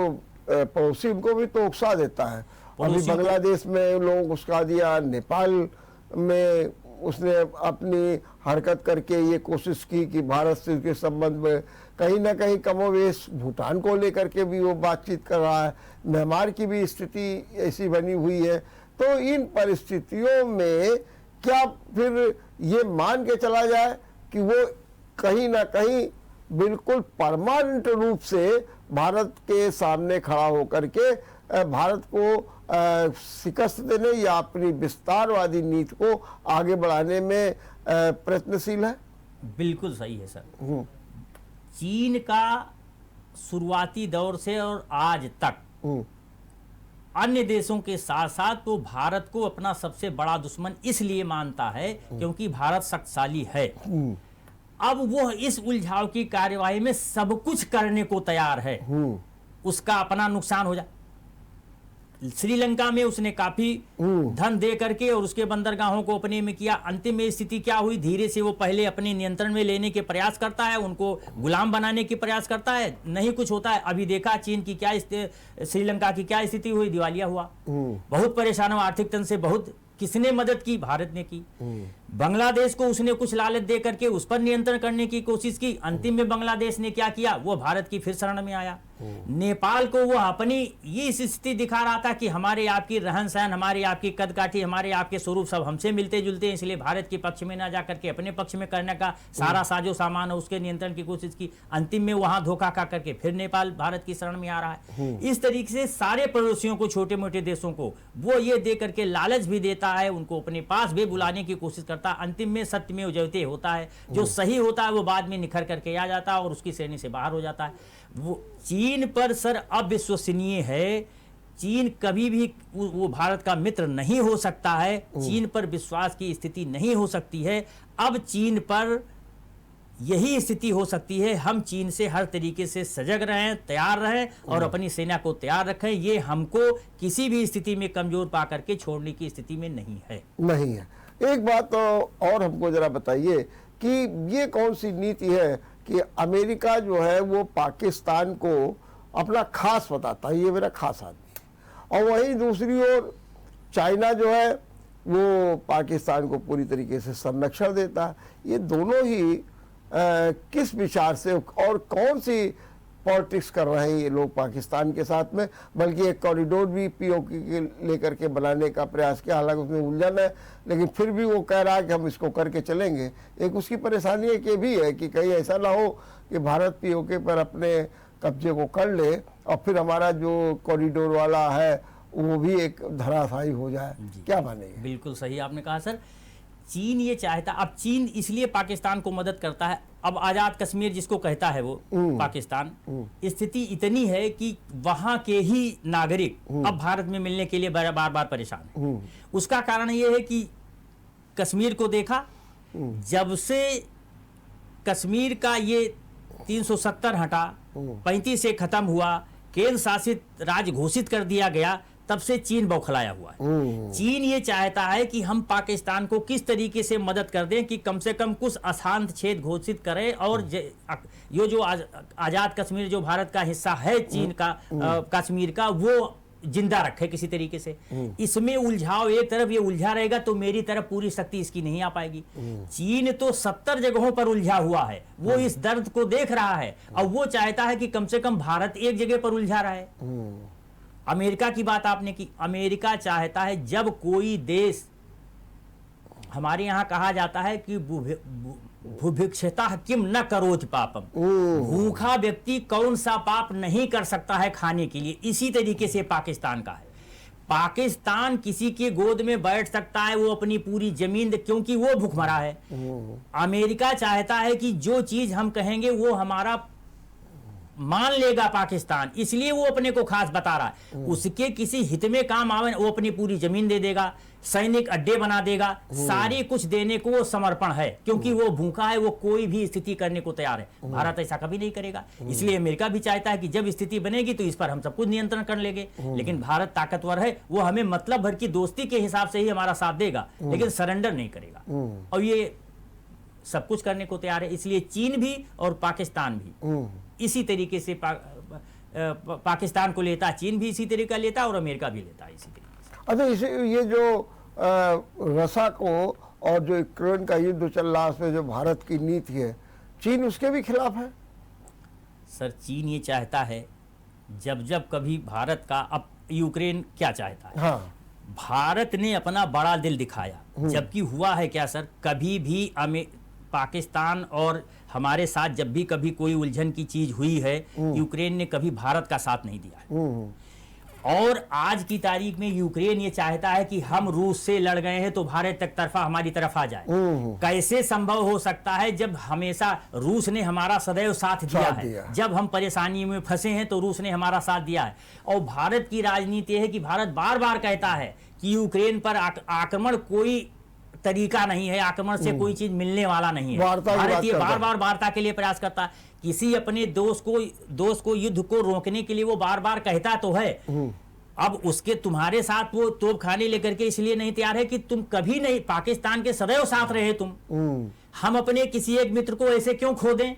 पड़ोसी उनको भी तो उकसा देता है। अभी बांग्लादेश में लोग उसका दिया, नेपाल में उसने अपनी हरकत करके ये कोशिश की कि भारत से के संबंध में कहीं ना कहीं कमोवेश भूटान को लेकर के भी वो बातचीत कर रहा है। म्यांमार की भी स्थिति ऐसी बनी हुई है। तो इन परिस्थितियों में क्या फिर ये मान के चला जाए कि वो कहीं ना कहीं बिल्कुल परमानेंट रूप से भारत के सामने खड़ा होकर के भारत को शिकस्त देने या अपनी विस्तारवादी नीति को आगे बढ़ाने में प्रयत्नशील है? बिल्कुल सही है सर। चीन का शुरुआती दौर से और आज तक अन्य देशों के साथ साथ तो भारत को अपना सबसे बड़ा दुश्मन इसलिए मानता है क्योंकि भारत शक्तिशाली है। अब वो इस उलझाव की कार्यवाही में सब कुछ करने को तैयार है, उसका अपना नुकसान हो जाए। श्रीलंका में उसने काफी धन दे करके और उसके बंदरगाहों को अपने में किया। अंतिम में स्थिति क्या हुई, धीरे से वो पहले अपने नियंत्रण में लेने के प्रयास करता है, उनको गुलाम बनाने के प्रयास करता है, नहीं कुछ होता है। अभी देखा चीन की क्या श्रीलंका की क्या स्थिति हुई, दिवालिया हुआ, बहुत परेशान हुआ आर्थिक तंत्र से। बहुत किसने मदद की? भारत ने की। बांग्लादेश को उसने कुछ लालच दे करके उस पर नियंत्रण करने की कोशिश की। अंतिम में बांग्लादेश ने क्या किया, वो भारत की फिर शरण में आया। नेपाल को वो अपनी ये स्थिति दिखा रहा था कि हमारे आपकी रहन सहन, हमारे आपकी कद काठी, हमारे आपके स्वरूप सब हमसे मिलते जुलते हैं, इसलिए भारत के पक्ष में ना जा करके अपने पक्ष में करने का सारा साजो सामान है उसके नियंत्रण की कोशिश की। अंतिम में वहां धोखा खा करके फिर नेपाल भारत की शरण में आ रहा है। इस तरीके से सारे पड़ोसियों को, छोटे मोटे देशों को वो ये दे करके लालच भी देता है, उनको अपने पास भी बुलाने की कोशिश करता है। अंतिम में सत्यमेव जयते होता है, जो सही होता है वो बाद में निखर करके आ जाता है और उसकी श्रेणी से बाहर हो जाता है। वो चीन पर सर अविश्वसनीय है। चीन कभी भी वो भारत का मित्र नहीं हो सकता है। चीन पर विश्वास की स्थिति नहीं हो सकती है। अब चीन पर यही स्थिति हो सकती है, हम चीन से हर तरीके से सजग रहें, तैयार रहें और अपनी सेना को तैयार रखें। ये हमको किसी भी स्थिति में कमजोर पा करके छोड़ने की स्थिति में नहीं है। नहीं है। एक बात तो और हमको जरा बताइए कि ये कौन सी नीति है कि अमेरिका जो है वो पाकिस्तान को अपना खास बताता है, ये मेरा खास आदमी, और वहीं दूसरी ओर चाइना जो है वो पाकिस्तान को पूरी तरीके से संरक्षण देता है। ये दोनों ही किस विचार से और कौन सी पॉलिटिक्स कर रहे हैं ये लोग पाकिस्तान के साथ में? बल्कि एक कॉरिडोर भी पीओके के लेकर के बनाने का प्रयास किया, हालांकि उसमें उलझन है, लेकिन फिर भी वो कह रहा है कि हम इसको करके चलेंगे। एक उसकी परेशानी एक ये भी है कि कहीं ऐसा ना हो कि भारत पीओके पर अपने कब्जे को कर ले और फिर हमारा जो कॉरिडोर वाला है वो भी एक धराशायी हो जाए। क्या मानेंगे? बिल्कुल सही आपने कहा सर। चीन ये चाहता, अब चीन इसलिए पाकिस्तान को मदद करता है। अब आजाद कश्मीर जिसको कहता है वो पाकिस्तान, स्थिति इतनी है कि वहां के ही नागरिक अब भारत में मिलने के लिए बार बार परेशान है। उसका कारण ये है कि कश्मीर को देखा, जब से कश्मीर का ये 370 हटा, 35 से खत्म हुआ, केंद्र शासित राज्य घोषित कर दिया गया, तब से चीन बौखलाया हुआ है। चीन ये चाहता है कि हम पाकिस्तान को किस तरीके से मदद कर दें कि कम से कम कुछ अशांत क्षेत्र घोषित करें और ये जो आजाद कश्मीर जो भारत का हिस्सा है चीन का, कश्मीर का, वो जिंदा रखे किसी तरीके से। इसमें उलझाव, एक तरफ ये उलझा रहेगा तो मेरी तरफ पूरी शक्ति इसकी नहीं आ पाएगी। चीन तो 70 जगहों पर उलझा हुआ है, वो इस दर्द को देख रहा है और वो चाहता है कि कम से कम भारत एक जगह पर उलझा रहा है। अमेरिका की बात आपने की, अमेरिका चाहता है जब कोई देश, हमारे यहां कहा जाता है कि भुभिक्षता किम न करोति पापम, भूखा व्यक्ति कौन सा पाप नहीं कर सकता है खाने के लिए, इसी तरीके से पाकिस्तान का है। पाकिस्तान किसी के गोद में बैठ सकता है, वो अपनी पूरी जमीन, क्योंकि वो भूखमरा है। अमेरिका चाहता है कि जो चीज हम कहेंगे वो हमारा मान लेगा पाकिस्तान, इसलिए वो अपने को खास बता रहा है। उसके किसी हित में काम आवे वो अपनी पूरी जमीन दे देगा, सैनिक अड्डे बना देगा, सारे कुछ देने को वो समर्पण है, क्योंकि वो भूखा है, वो कोई भी स्थिति करने को तैयार है। भारत ऐसा कभी नहीं करेगा, इसलिए अमेरिका भी चाहता है कि जब स्थिति बनेगी तो इस पर हम सब कुछ नियंत्रण कर लेंगे। लेकिन भारत ताकतवर है, वो हमें मतलब भर की दोस्ती के हिसाब से ही हमारा साथ देगा, लेकिन सरेंडर नहीं करेगा और ये सब कुछ करने को तैयार है। इसलिए चीन भी और पाकिस्तान भी इसी तरीके से पाकिस्तान को लेता, चीन भी इसी तरीका लेता और अमेरिका भी लेता है इसी तरीके से। अच्छा, इसे ये जो रसा को और जो यूक्रेन का युद्ध चल रहा है उसमें जो भारत की नीति है, चीन उसके भी खिलाफ है? सर चीन ये चाहता है जब कभी भारत का, अब यूक्रेन क्या चाहता है, हाँ, भारत ने अपना बड़ा दिल दिखाया, जबकि हुआ है क्या सर, कभी भी पाकिस्तान और हमारे साथ जब भी कभी कोई उलझन की चीज हुई है, यूक्रेन ने कभी भारत का साथ नहीं दिया है। और आज की तारीख में यूक्रेन ये चाहता है कि हम रूस से लड़ गए हैं तो भारत तक तरफा हमारी तरफ आ जाए। कैसे संभव हो सकता है जब हमेशा रूस ने हमारा सदैव साथ दिया है, जब हम परेशानी में फंसे हैं तो रूस ने हमारा साथ दिया है। और भारत की राजनीति है कि भारत बार बार कहता है कि यूक्रेन पर आक्रमण कोई तरीका नहीं है, आक्रमण से कोई चीज मिलने वाला नहीं है। भारत ये बार बार वार्ता के लिए प्रयास करता है, किसी अपने दोस्त को युद्ध को रोकने के लिए वो बार बार कहता तो है। अब उसके तुम्हारे साथ वो तोप खाने लेकर के इसलिए नहीं तैयार है कि तुम कभी नहीं, पाकिस्तान के सदैव साथ रहे तुम, हम अपने किसी एक मित्र को ऐसे क्यों खो दें,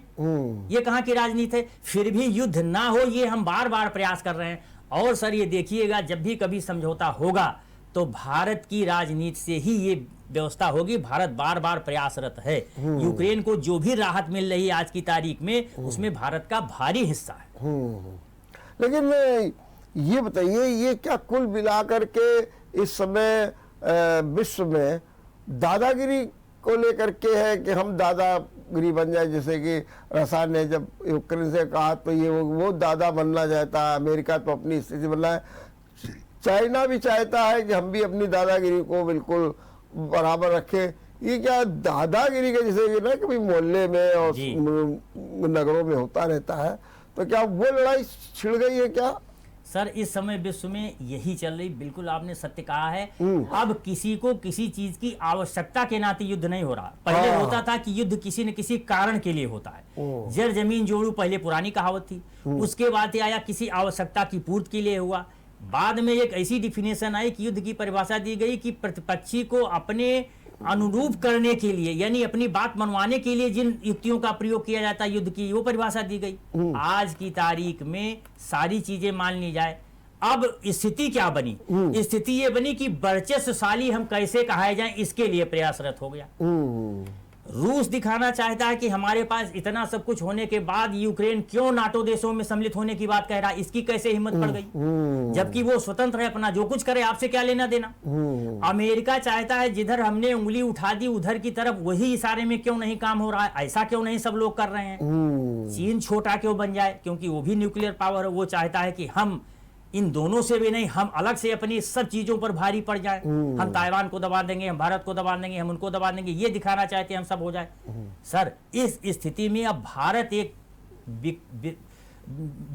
ये कहां की राजनीति है। फिर भी युद्ध ना हो ये हम बार बार प्रयास कर रहे हैं। और सर ये देखिएगा जब भी कभी समझौता होगा तो भारत की राजनीति से ही ये व्यवस्था होगी। भारत बार बार प्रयासरत है। यूक्रेन को जो भी राहत मिल रही है आज की तारीख में, उसमें भारत का भारी हिस्सा है। लेकिन ये बताइए, ये क्या कुल मिलाकर के इस समय विश्व में दादागिरी को लेकर के है कि हम दादागिरी बन जाए? जैसे कि रसा ने जब यूक्रेन से कहा तो ये वो दादा बनना चाहता है, अमेरिका तो अपनी स्थिति बनना है, चाइना भी चाहता है कि हम भी अपनी दादागिरी को बिल्कुल बराबर रखें। ये क्या दादागिरी का जैसे कि ना कभी मोहल्ले में और नगरों में होता रहता है, तो क्या वो लड़ाई छिड़ गई है क्या? सर, इस समय विश्व में यही चल रही, बिल्कुल आपने सत्य कहा है। अब किसी को किसी चीज की आवश्यकता के नाते युद्ध नहीं हो रहा। पहले होता था कि युद्ध किसी न किसी कारण के लिए होता है। जर जमीन जोड़ू पहले पुरानी कहावत थी। उसके बाद आया किसी आवश्यकता की पूर्ति के लिए हुआ। बाद में एक ऐसी डिफिनेशन आई कि युद्ध की परिभाषा दी गई कि प्रतिपक्षी को अपने अनुरूप करने के लिए, यानी अपनी बात मनवाने के लिए जिन युक्तियों का प्रयोग किया जाता है युद्ध की, वो परिभाषा दी गई। आज की तारीख में सारी चीजें मान ली जाए, अब स्थिति क्या बनी? स्थिति ये बनी कि वर्चस्वशाली हम कैसे कहाए जाएं, इसके लिए प्रयासरत हो गया। रूस दिखाना चाहता है कि हमारे पास इतना सब कुछ होने के बाद यूक्रेन क्यों नाटो देशों में सम्मिलित होने की बात कह रहा है, इसकी कैसे हिम्मत पड़ गई, जबकि वो स्वतंत्र है, अपना जो कुछ करे, आपसे क्या लेना देना। अमेरिका चाहता है जिधर हमने उंगली उठा दी उधर की तरफ वही इशारे में क्यों नहीं काम हो रहा है, ऐसा क्यों नहीं सब लोग कर रहे हैं। चीन छोटा क्यों बन जाए, क्योंकि वो भी न्यूक्लियर पावर है, वो चाहता है कि हम इन दोनों से भी नहीं, हम अलग से अपनी सब चीजों पर भारी पड़ जाए। हम ताइवान को दबा देंगे, हम भारत को दबा देंगे, हम उनको दबा देंगे, ये दिखाना चाहते हैं हम सब हो जाए। सर, इस स्थिति में अब भारत एक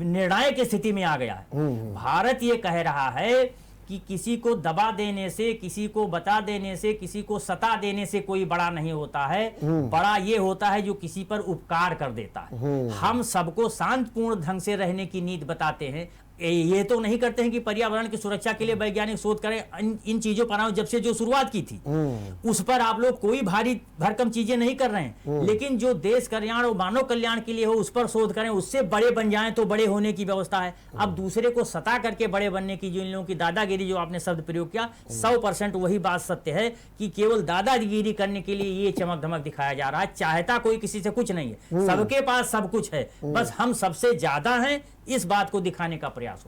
निर्णायक स्थिति में आ गया है। भारत ये कह रहा है कि किसी को दबा देने से, किसी को बता देने से, किसी को सता देने से कोई बड़ा नहीं होता है। बड़ा ये होता है जो किसी पर उपकार कर देता है। हम सबको शांतिपूर्ण ढंग से रहने की नीति बताते हैं। ये तो नहीं करते हैं कि पर्यावरण की सुरक्षा के लिए वैज्ञानिक शोध करें। इन चीजों पर जब से जो शुरुआत की थी उस पर आप लोग कोई भारी भरकम चीजें नहीं कर रहे हैं, लेकिन जो देश कल्याण और मानव कल्याण के लिए हो उस पर शोध करें, उससे बड़े बन जाएं तो बड़े होने की व्यवस्था है। अब दूसरे को सता करके बड़े बनने की जो इन लोगों की दादागिरी, जो आपने शब्द प्रयोग किया, 100% वही बात सत्य है कि केवल दादागिरी करने के लिए ये चमक धमक दिखाया जा रहा है। चाहता कोई किसी से कुछ नहीं है, सबके पास सब कुछ है, बस हम सबसे ज्यादा हैं, इस बात को दिखाने का प्रयास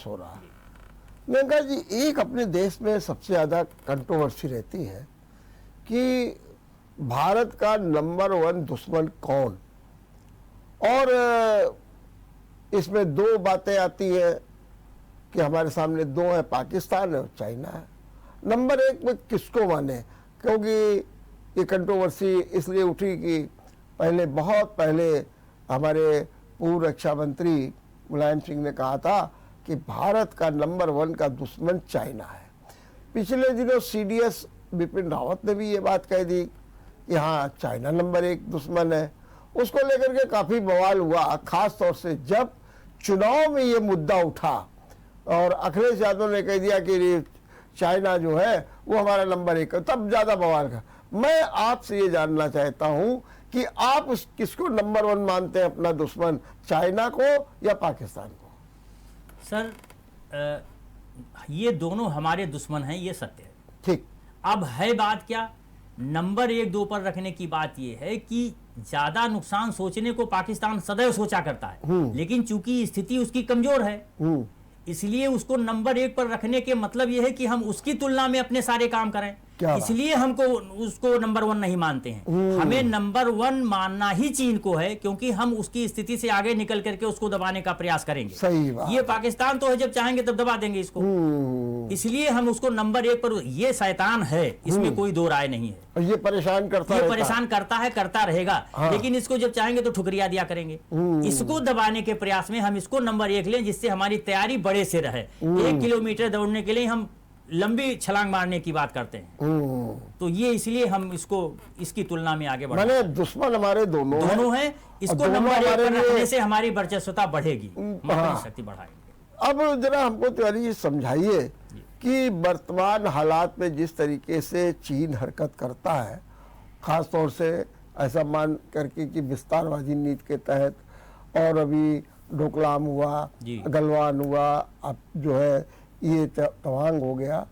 हो रहा है। मेनका जी, एक अपने देश में सबसे ज्यादा कंट्रोवर्सी रहती है कि भारत का नंबर 1 दुश्मन कौन, और इसमें दो बातें आती है कि हमारे सामने दो है, पाकिस्तान है और चाइना है। नंबर 1 में किसको माने, क्योंकि ये कंट्रोवर्सी इसलिए उठी कि बहुत पहले हमारे पूर्व रक्षा मंत्री मुलायम सिंह ने कहा था कि भारत का नंबर 1 का दुश्मन चाइना है। पिछले दिनों CDS बिपिन रावत ने भी ये बात कह दी कि हाँ, चाइना नंबर 1 दुश्मन है। उसको लेकर के काफ़ी बवाल हुआ, खास तौर से जब चुनाव में ये मुद्दा उठा और अखिलेश यादव ने कह दिया कि चाइना जो है वो हमारा नंबर 1 है, तब ज़्यादा बवाल का। मैं आपसे ये जानना चाहता हूँ कि आप किसको नंबर 1 मानते हैं अपना दुश्मन, चाइना को या पाकिस्तान को? सर, ये दोनों हमारे दुश्मन हैं, ये सत्य है। ठीक। अब है बात क्या, नंबर 1 2 पर रखने की बात ये है कि ज्यादा नुकसान सोचने को पाकिस्तान सदैव सोचा करता है, लेकिन चूंकि स्थिति उसकी कमजोर है, इसलिए उसको नंबर 1 पर रखने के मतलब यह है कि हम उसकी तुलना में अपने सारे काम करें, इसलिए हमको उसको नंबर 1 नहीं मानते हैं। हमें नंबर 1 मानना ही चीन को है, क्योंकि हम उसकी स्थिति से आगे निकल करके उसको दबाने का प्रयास करेंगे। सही बात। ये पाकिस्तान तो है, जब चाहेंगे तब दबा देंगे इसको, इसलिए हम उसको नंबर 1 पर, ये शैतान है, इसमें कोई दो राय नहीं है। और ये परेशान करता है, करता रहेगा। हाँ। लेकिन इसको जब चाहेंगे तो ठुकरिया दिया करेंगे। इसको दबाने के प्रयास में हम इसको नंबर 1 लें, जिससे हमारी तैयारी बड़े से रहे। 1 किलोमीटर दौड़ने के लिए हम लंबी छलांग मारने की बात करते हैं, तो ये इसलिए हम इसको इसकी तुलना में आगे बढ़े। मैंने दुश्मन हमारे दोनों हैं, इसको नंबर 1 पर रखने से हमारी वर्चस्वता बढ़ेगी, शक्ति बढ़ाएंगे। अब जरा हमको तिवारी जी समझाइए कि वर्तमान हालात में जिस तरीके से चीन हरकत करता है, खास तौर से ऐसा मान करके कि विस्तारवादी नीति के तहत, और अभी डोकलाम हुआ, गलवान हुआ, अब जो है ये तवांग हो गया,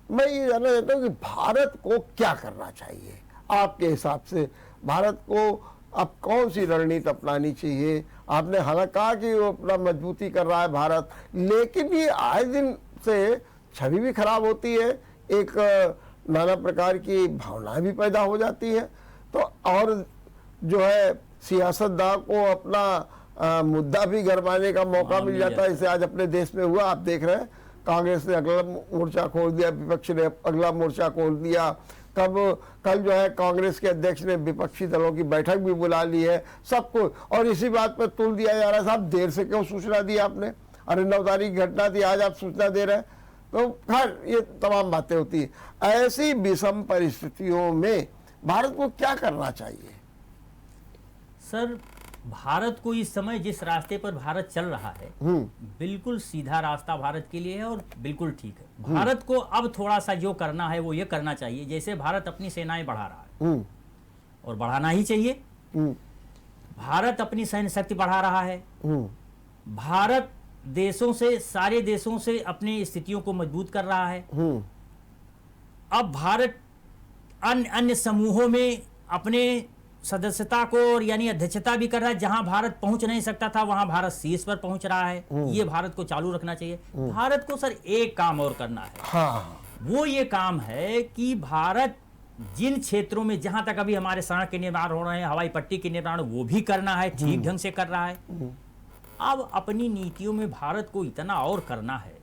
मैं ये जानना चाहता हूँ कि भारत को क्या करना चाहिए आपके हिसाब से? भारत को अब कौन सी रणनीति अपनानी चाहिए? आपने हालांकि कहा कि वो अपना मजबूती कर रहा है भारत, लेकिन ये आए दिन से छवि भी खराब होती है, एक नाना प्रकार की भावनाएं भी पैदा हो जाती है। तो और जो है सियासतदान को अपना मुद्दा भी गरमाने का मौका मिल जाता है। जैसे आज अपने देश में हुआ, आप देख रहे हैं, कांग्रेस ने अगला मोर्चा खोल दिया, विपक्ष ने अगला मोर्चा खोल दिया। कल जो है कांग्रेस के अध्यक्ष ने विपक्षी दलों की बैठक भी बुला ली है, सबको। और इसी बात पर तुल दिया जा रहा है, साहब देर से क्यों सूचना दी आपने? अरे 9 तारीख की घटना थी, आज आप सूचना दे रहे हैं। तो खैर ये तमाम बातें होती है। ऐसी विषम परिस्थितियों में भारत को क्या करना चाहिए? सर, भारत को इस समय जिस रास्ते पर भारत चल रहा है बिल्कुल सीधा रास्ता भारत के लिए है और बिल्कुल ठीक है। भारत को अब थोड़ा सा जो करना है वो ये करना चाहिए, जैसे भारत अपनी सेनाएं बढ़ा रहा है और बढ़ाना ही चाहिए। भारत अपनी सैन्य शक्ति बढ़ा रहा है। भारत देशों से, सारे देशों से अपनी स्थितियों को मजबूत कर रहा है। अब भारत अन्य समूहों में अपने सदस्यता को और यानी अध्यक्षता भी कर रहा है। जहां भारत पहुंच नहीं सकता था वहां भारत शीर्ष पर पहुंच रहा है। ये भारत को चालू रखना चाहिए। भारत को सर एक काम और करना है। हाँ। वो ये काम है कि भारत जिन क्षेत्रों में जहां तक अभी हमारे सड़क के निर्माण हो रहे हैं, हवाई पट्टी के निर्माण, वो भी करना है, ठीक ढंग से कर रहा है। अब अपनी नीतियों में भारत को इतना और करना है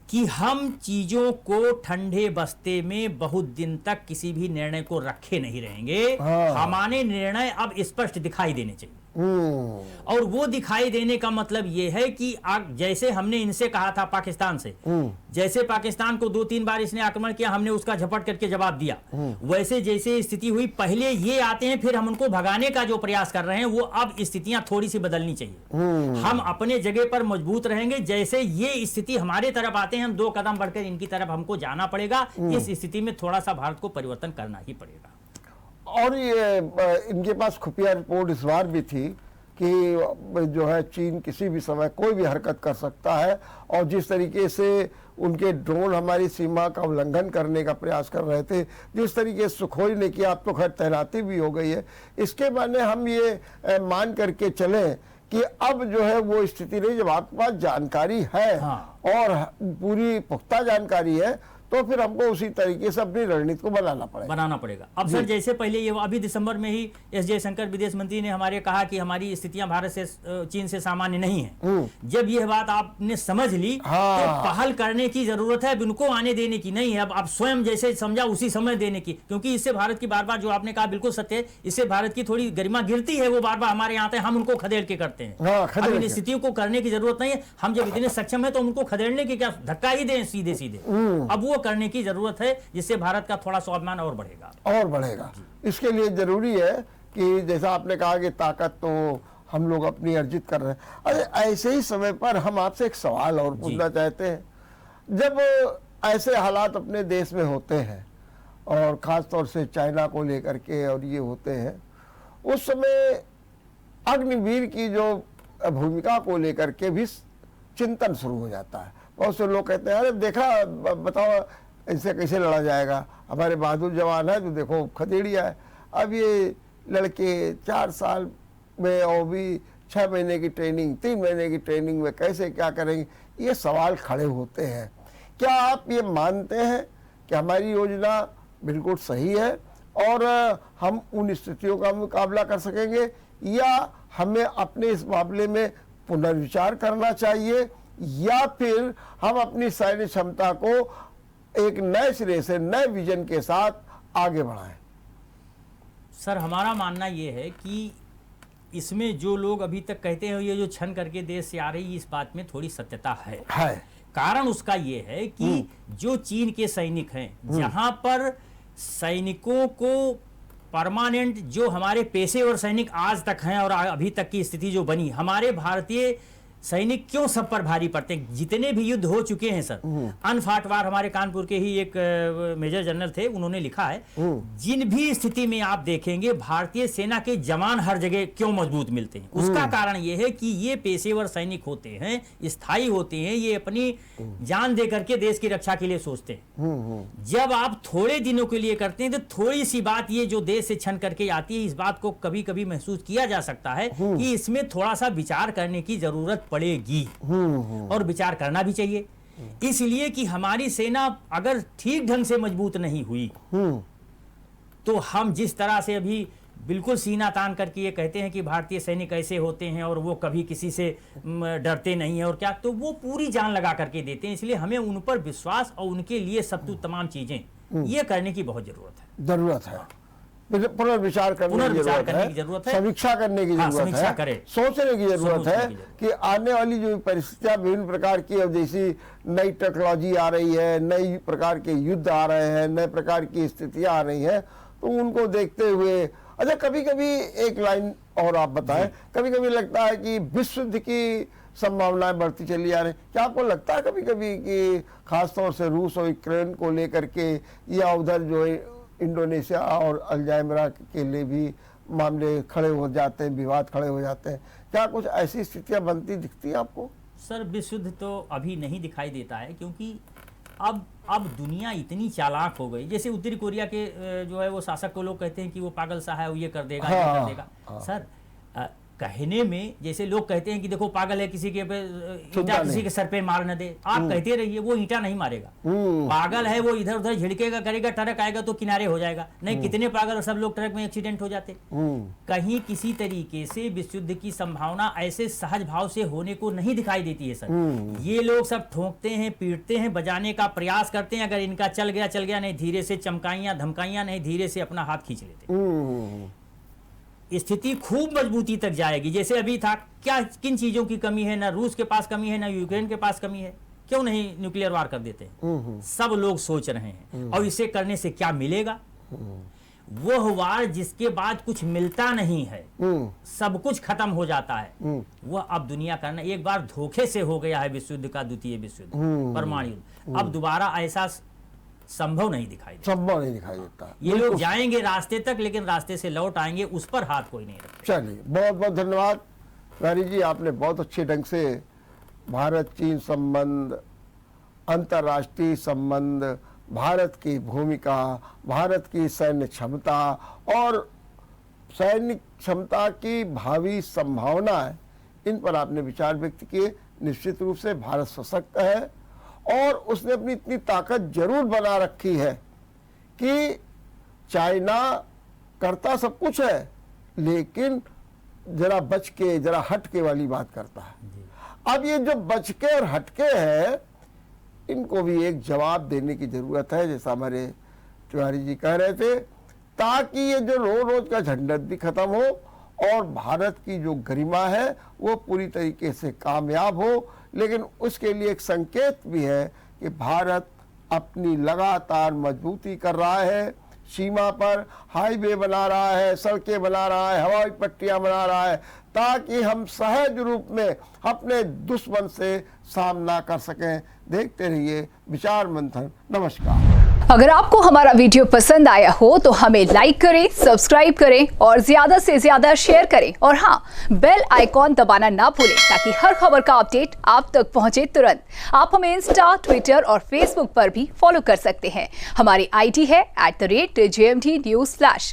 कि हम चीजों को ठंडे बस्ते में बहुत दिन तक किसी भी निर्णय को रखे नहीं रहेंगे। हमारे निर्णय अब स्पष्ट दिखाई देने चाहिए। और वो दिखाई देने का मतलब ये है कि जैसे हमने इनसे कहा था पाकिस्तान से, जैसे पाकिस्तान को 2-3 बार इसने आक्रमण किया, हमने उसका झपट करके जवाब दिया। वैसे जैसे स्थिति हुई, पहले ये आते हैं फिर हम उनको भगाने का जो प्रयास कर रहे हैं, वो अब स्थितियां थोड़ी सी बदलनी चाहिए। हम अपने जगह पर मजबूत रहेंगे। जैसे ये स्थिति हमारे तरफ आते हैं, हम 2 कदम बढ़कर इनकी तरफ हमको जाना पड़ेगा। इस स्थिति में थोड़ा सा भारत को परिवर्तन करना ही पड़ेगा। और ये इनके पास खुफिया रिपोर्ट इस बार भी थी कि जो है चीन किसी भी समय कोई भी हरकत कर सकता है। और जिस तरीके से उनके ड्रोन हमारी सीमा का उल्लंघन करने का प्रयास कर रहे थे, जिस तरीके से सुखोई ने किया, अब तो खैर तैनाती भी हो गई है। इसके माने हम ये मान करके चलें कि अब जो है वो स्थिति रही, जब आपके पास जानकारी है और पूरी पुख्ता जानकारी है, तो फिर हमको उसी तरीके से अपनी रणनीति को बनाना पड़ेगा। अब सर जैसे पहले ये अभी दिसंबर में ही एस जयशंकर विदेश मंत्री ने हमारे कहा कि हमारी स्थितियां भारत से, चीन से सामान्य नहीं है। जब यह बात आपने समझ ली तो पहल करने की जरूरत है, उनको आने देने की नहीं है। अब आप स्वयं जैसे समझा उसी समय देने की, क्योंकि इससे भारत की बार बार, जो आपने कहा बिल्कुल सत्य है, इससे भारत की थोड़ी गरिमा गिरती है। वो बार बार हमारे यहाँ आते हैं, हम उनको खदेड़ के करते हैं। अब इन स्थितियों को करने की जरूरत नहीं है। हम जब इतने सक्षम है तो उनको खदेड़ने की क्या, धक्का ही दें सीधे सीधे। अब वो करने की जरूरत है, जिससे भारत का थोड़ा स्वाभिमान और बढ़ेगा। इसके लिए जरूरी है कि जैसा आपने कहा कि ताकत तो हम लोग अपनी अर्जित कर रहे हैं। अरे ऐसे ही समय पर हम आपसे एक सवाल और पूछना चाहते हैं। जब ऐसे हालात अपने देश में होते हैं और खास तौर से चाइना को लेकर के और ये होते हैं, उस समय अग्निवीर की जो भूमिका को लेकर के भी चिंतन शुरू हो जाता है। बहुत से लोग कहते हैं, अरे देखा, बताओ इनसे कैसे लड़ा जाएगा, हमारे बहादुर जवान है, तो देखो खदेड़िया है। अब ये लड़के 4 साल में और भी 6 महीने की ट्रेनिंग, 3 महीने की ट्रेनिंग में कैसे क्या करेंगे, ये सवाल खड़े होते हैं। क्या आप ये मानते हैं कि हमारी योजना बिल्कुल सही है और हम उन स्थितियों का मुकाबला कर सकेंगे, या हमें अपने इस मामले में पुनर्विचार करना चाहिए, या फिर हम अपनी सैन्य क्षमता को एक नए सिरे से, नए विजन के साथ आगे बढ़ाएं? सर हमारा मानना ये है कि इसमें जो लोग अभी तक कहते हैं ये जो छन करके देश से आ रही, इस बात में थोड़ी सत्यता है। कारण उसका ये है कि जो चीन के सैनिक हैं, जहां पर सैनिकों को परमानेंट, जो हमारे पेशेवर सैनिक आज तक हैं और अभी तक की स्थिति जो बनी, हमारे भारतीय सैनिक क्यों सब पर भारी पड़ते हैं। जितने भी युद्ध हो चुके हैं सर, अनफाटवार हमारे कानपुर के ही एक मेजर जनरल थे, उन्होंने लिखा है जिन भी स्थिति में आप देखेंगे भारतीय सेना के जवान हर जगह क्यों मजबूत मिलते हैं, उसका कारण यह है कि ये पेशेवर सैनिक होते हैं, स्थायी होते हैं, ये अपनी जान दे करके देश की रक्षा के लिए सोचते हैं। जब आप थोड़े दिनों के लिए करते हैं तो थोड़ी सी बात ये जो देश से छन करके आती है, इस बात को कभी कभी महसूस किया जा सकता है कि इसमें थोड़ा सा विचार करने की जरूरत पड़ेगी और विचार करना भी चाहिए। इसलिए कि हमारी सेना अगर ठीक ढंग से मजबूत नहीं हुई तो हम जिस तरह से अभी बिल्कुल सीना तान करके ये कहते हैं कि भारतीय सैनिक ऐसे होते हैं और वो कभी किसी से डरते नहीं है और क्या, तो वो पूरी जान लगा करके देते हैं। इसलिए हमें उन पर विश्वास और उनके लिए सब तमाम चीजें ये करने की बहुत जरूरत है। पुनर्विचार करने की जरूरत है, समीक्षा करने की जरूरत है, सोचने की जरूरत है कि आने वाली जो परिस्थितियां विभिन्न प्रकार की, अब जैसी नई टेक्नोलॉजी आ रही है, नई प्रकार के युद्ध आ रहे हैं, नए प्रकार की स्थितियां आ रही हैं, तो उनको देखते हुए अच्छा कभी कभी एक लाइन और आप बताएं, कभी कभी लगता है कि विश्व युद्ध की संभावनाएं बढ़ती चली जा रही, क्या आपको लगता है कभी कभी कि खासतौर से रूस और यूक्रेन को लेकर के या उधर जो इंडोनेशिया और अल्जाइमरा के लिए भी मामले खड़े हो जाते हैं, विवाद खड़े हो जाते हैं, क्या कुछ ऐसी स्थितियां बनती दिखती है आपको? सर विश्व युद्ध तो अभी नहीं दिखाई देता है, क्योंकि अब दुनिया इतनी चालाक हो गई। जैसे उत्तरी कोरिया के जो है वो शासक को लोग कहते हैं कि वो पागल सा है, वो ये कर देगा, ये कर देगा। सर कहने में जैसे लोग कहते हैं कि देखो पागल है, किसी के ईंटा किसी के सर पे मार न दे, आप कहते रहिए, वो ईंटा नहीं मारेगा। पागल है वो, इधर उधर झिड़केगा करेगा, ट्रक आएगा तो किनारे हो जाएगा। नहीं, कितने पागल, सब लोग ट्रक में एक्सीडेंट हो जाते। कहीं किसी तरीके से विश्व युद्ध की संभावना ऐसे सहज भाव से होने को नहीं दिखाई देती है सर। ये लोग सब ठोंकते हैं, पीटते हैं, बजाने का प्रयास करते हैं, अगर इनका चल गया, नहीं धीरे से चमकाइयां धमकाइयां, नहीं धीरे से अपना हाथ खींच लेते। स्थिति खूब मजबूती तक जाएगी। जैसे अभी था, क्या किन चीजों की कमी है, ना रूस के पास कमी है, ना यूक्रेन के पास कमी है, क्यों नहीं न्यूक्लियर वार कर देते? सब लोग सोच रहे हैं। और इसे करने से क्या मिलेगा? वह वार जिसके बाद कुछ मिलता नहीं है, सब कुछ खत्म हो जाता है, वह अब दुनिया करना एक बार धोखे से हो गया है। विश्व युद्ध का द्वितीय विश्व युद्ध, परमाणु युद्ध, अब दोबारा ऐसा संभव नहीं दिखाई देता। ये लोग जाएंगे रास्ते तक, लेकिन रास्ते से लौट आएंगे, उस पर हाथ कोई नहीं रखेगा। चलिए, बहुत बहुत धन्यवाद तिवारी जी, आपने बहुत अच्छे ढंग से भारत चीन संबंध, अंतर्राष्ट्रीय संबंध, भारत की भूमिका, भारत की सैन्य क्षमता और सैनिक क्षमता की भावी संभावनाएं, इन पर आपने विचार व्यक्त किए। निश्चित रूप से भारत सशक्त है और उसने अपनी इतनी ताकत जरूर बना रखी है कि चाइना करता सब कुछ है, लेकिन जरा बच के, जरा हटके वाली बात करता है। अब ये जो बचके और हटके है, इनको भी एक जवाब देने की जरूरत है, जैसा हमारे तिवारी जी कह रहे थे, ताकि ये जो रोज का झंझट भी खत्म हो और भारत की जो गरिमा है वो पूरी तरीके से कामयाब हो। लेकिन उसके लिए एक संकेत भी है कि भारत अपनी लगातार मजबूती कर रहा है, सीमा पर हाईवे बना रहा है, सड़कें बना रहा है, हवाई पट्टियां बना रहा है, ताकि हम सहज रूप में अपने दुश्मन से सामना कर सकें। देखते रहिए विचार मंथन। नमस्कार। अगर आपको हमारा वीडियो पसंद आया हो तो हमें लाइक करें, सब्सक्राइब करें और ज्यादा से ज्यादा शेयर करें। और हाँ, बेल आइकॉन दबाना ना भूलें ताकि हर खबर का अपडेट आप तक पहुंचे तुरंत। आप हमें इंस्टा, ट्विटर और फेसबुक पर भी फॉलो कर सकते हैं। हमारी आईडी है @JMT News Flash।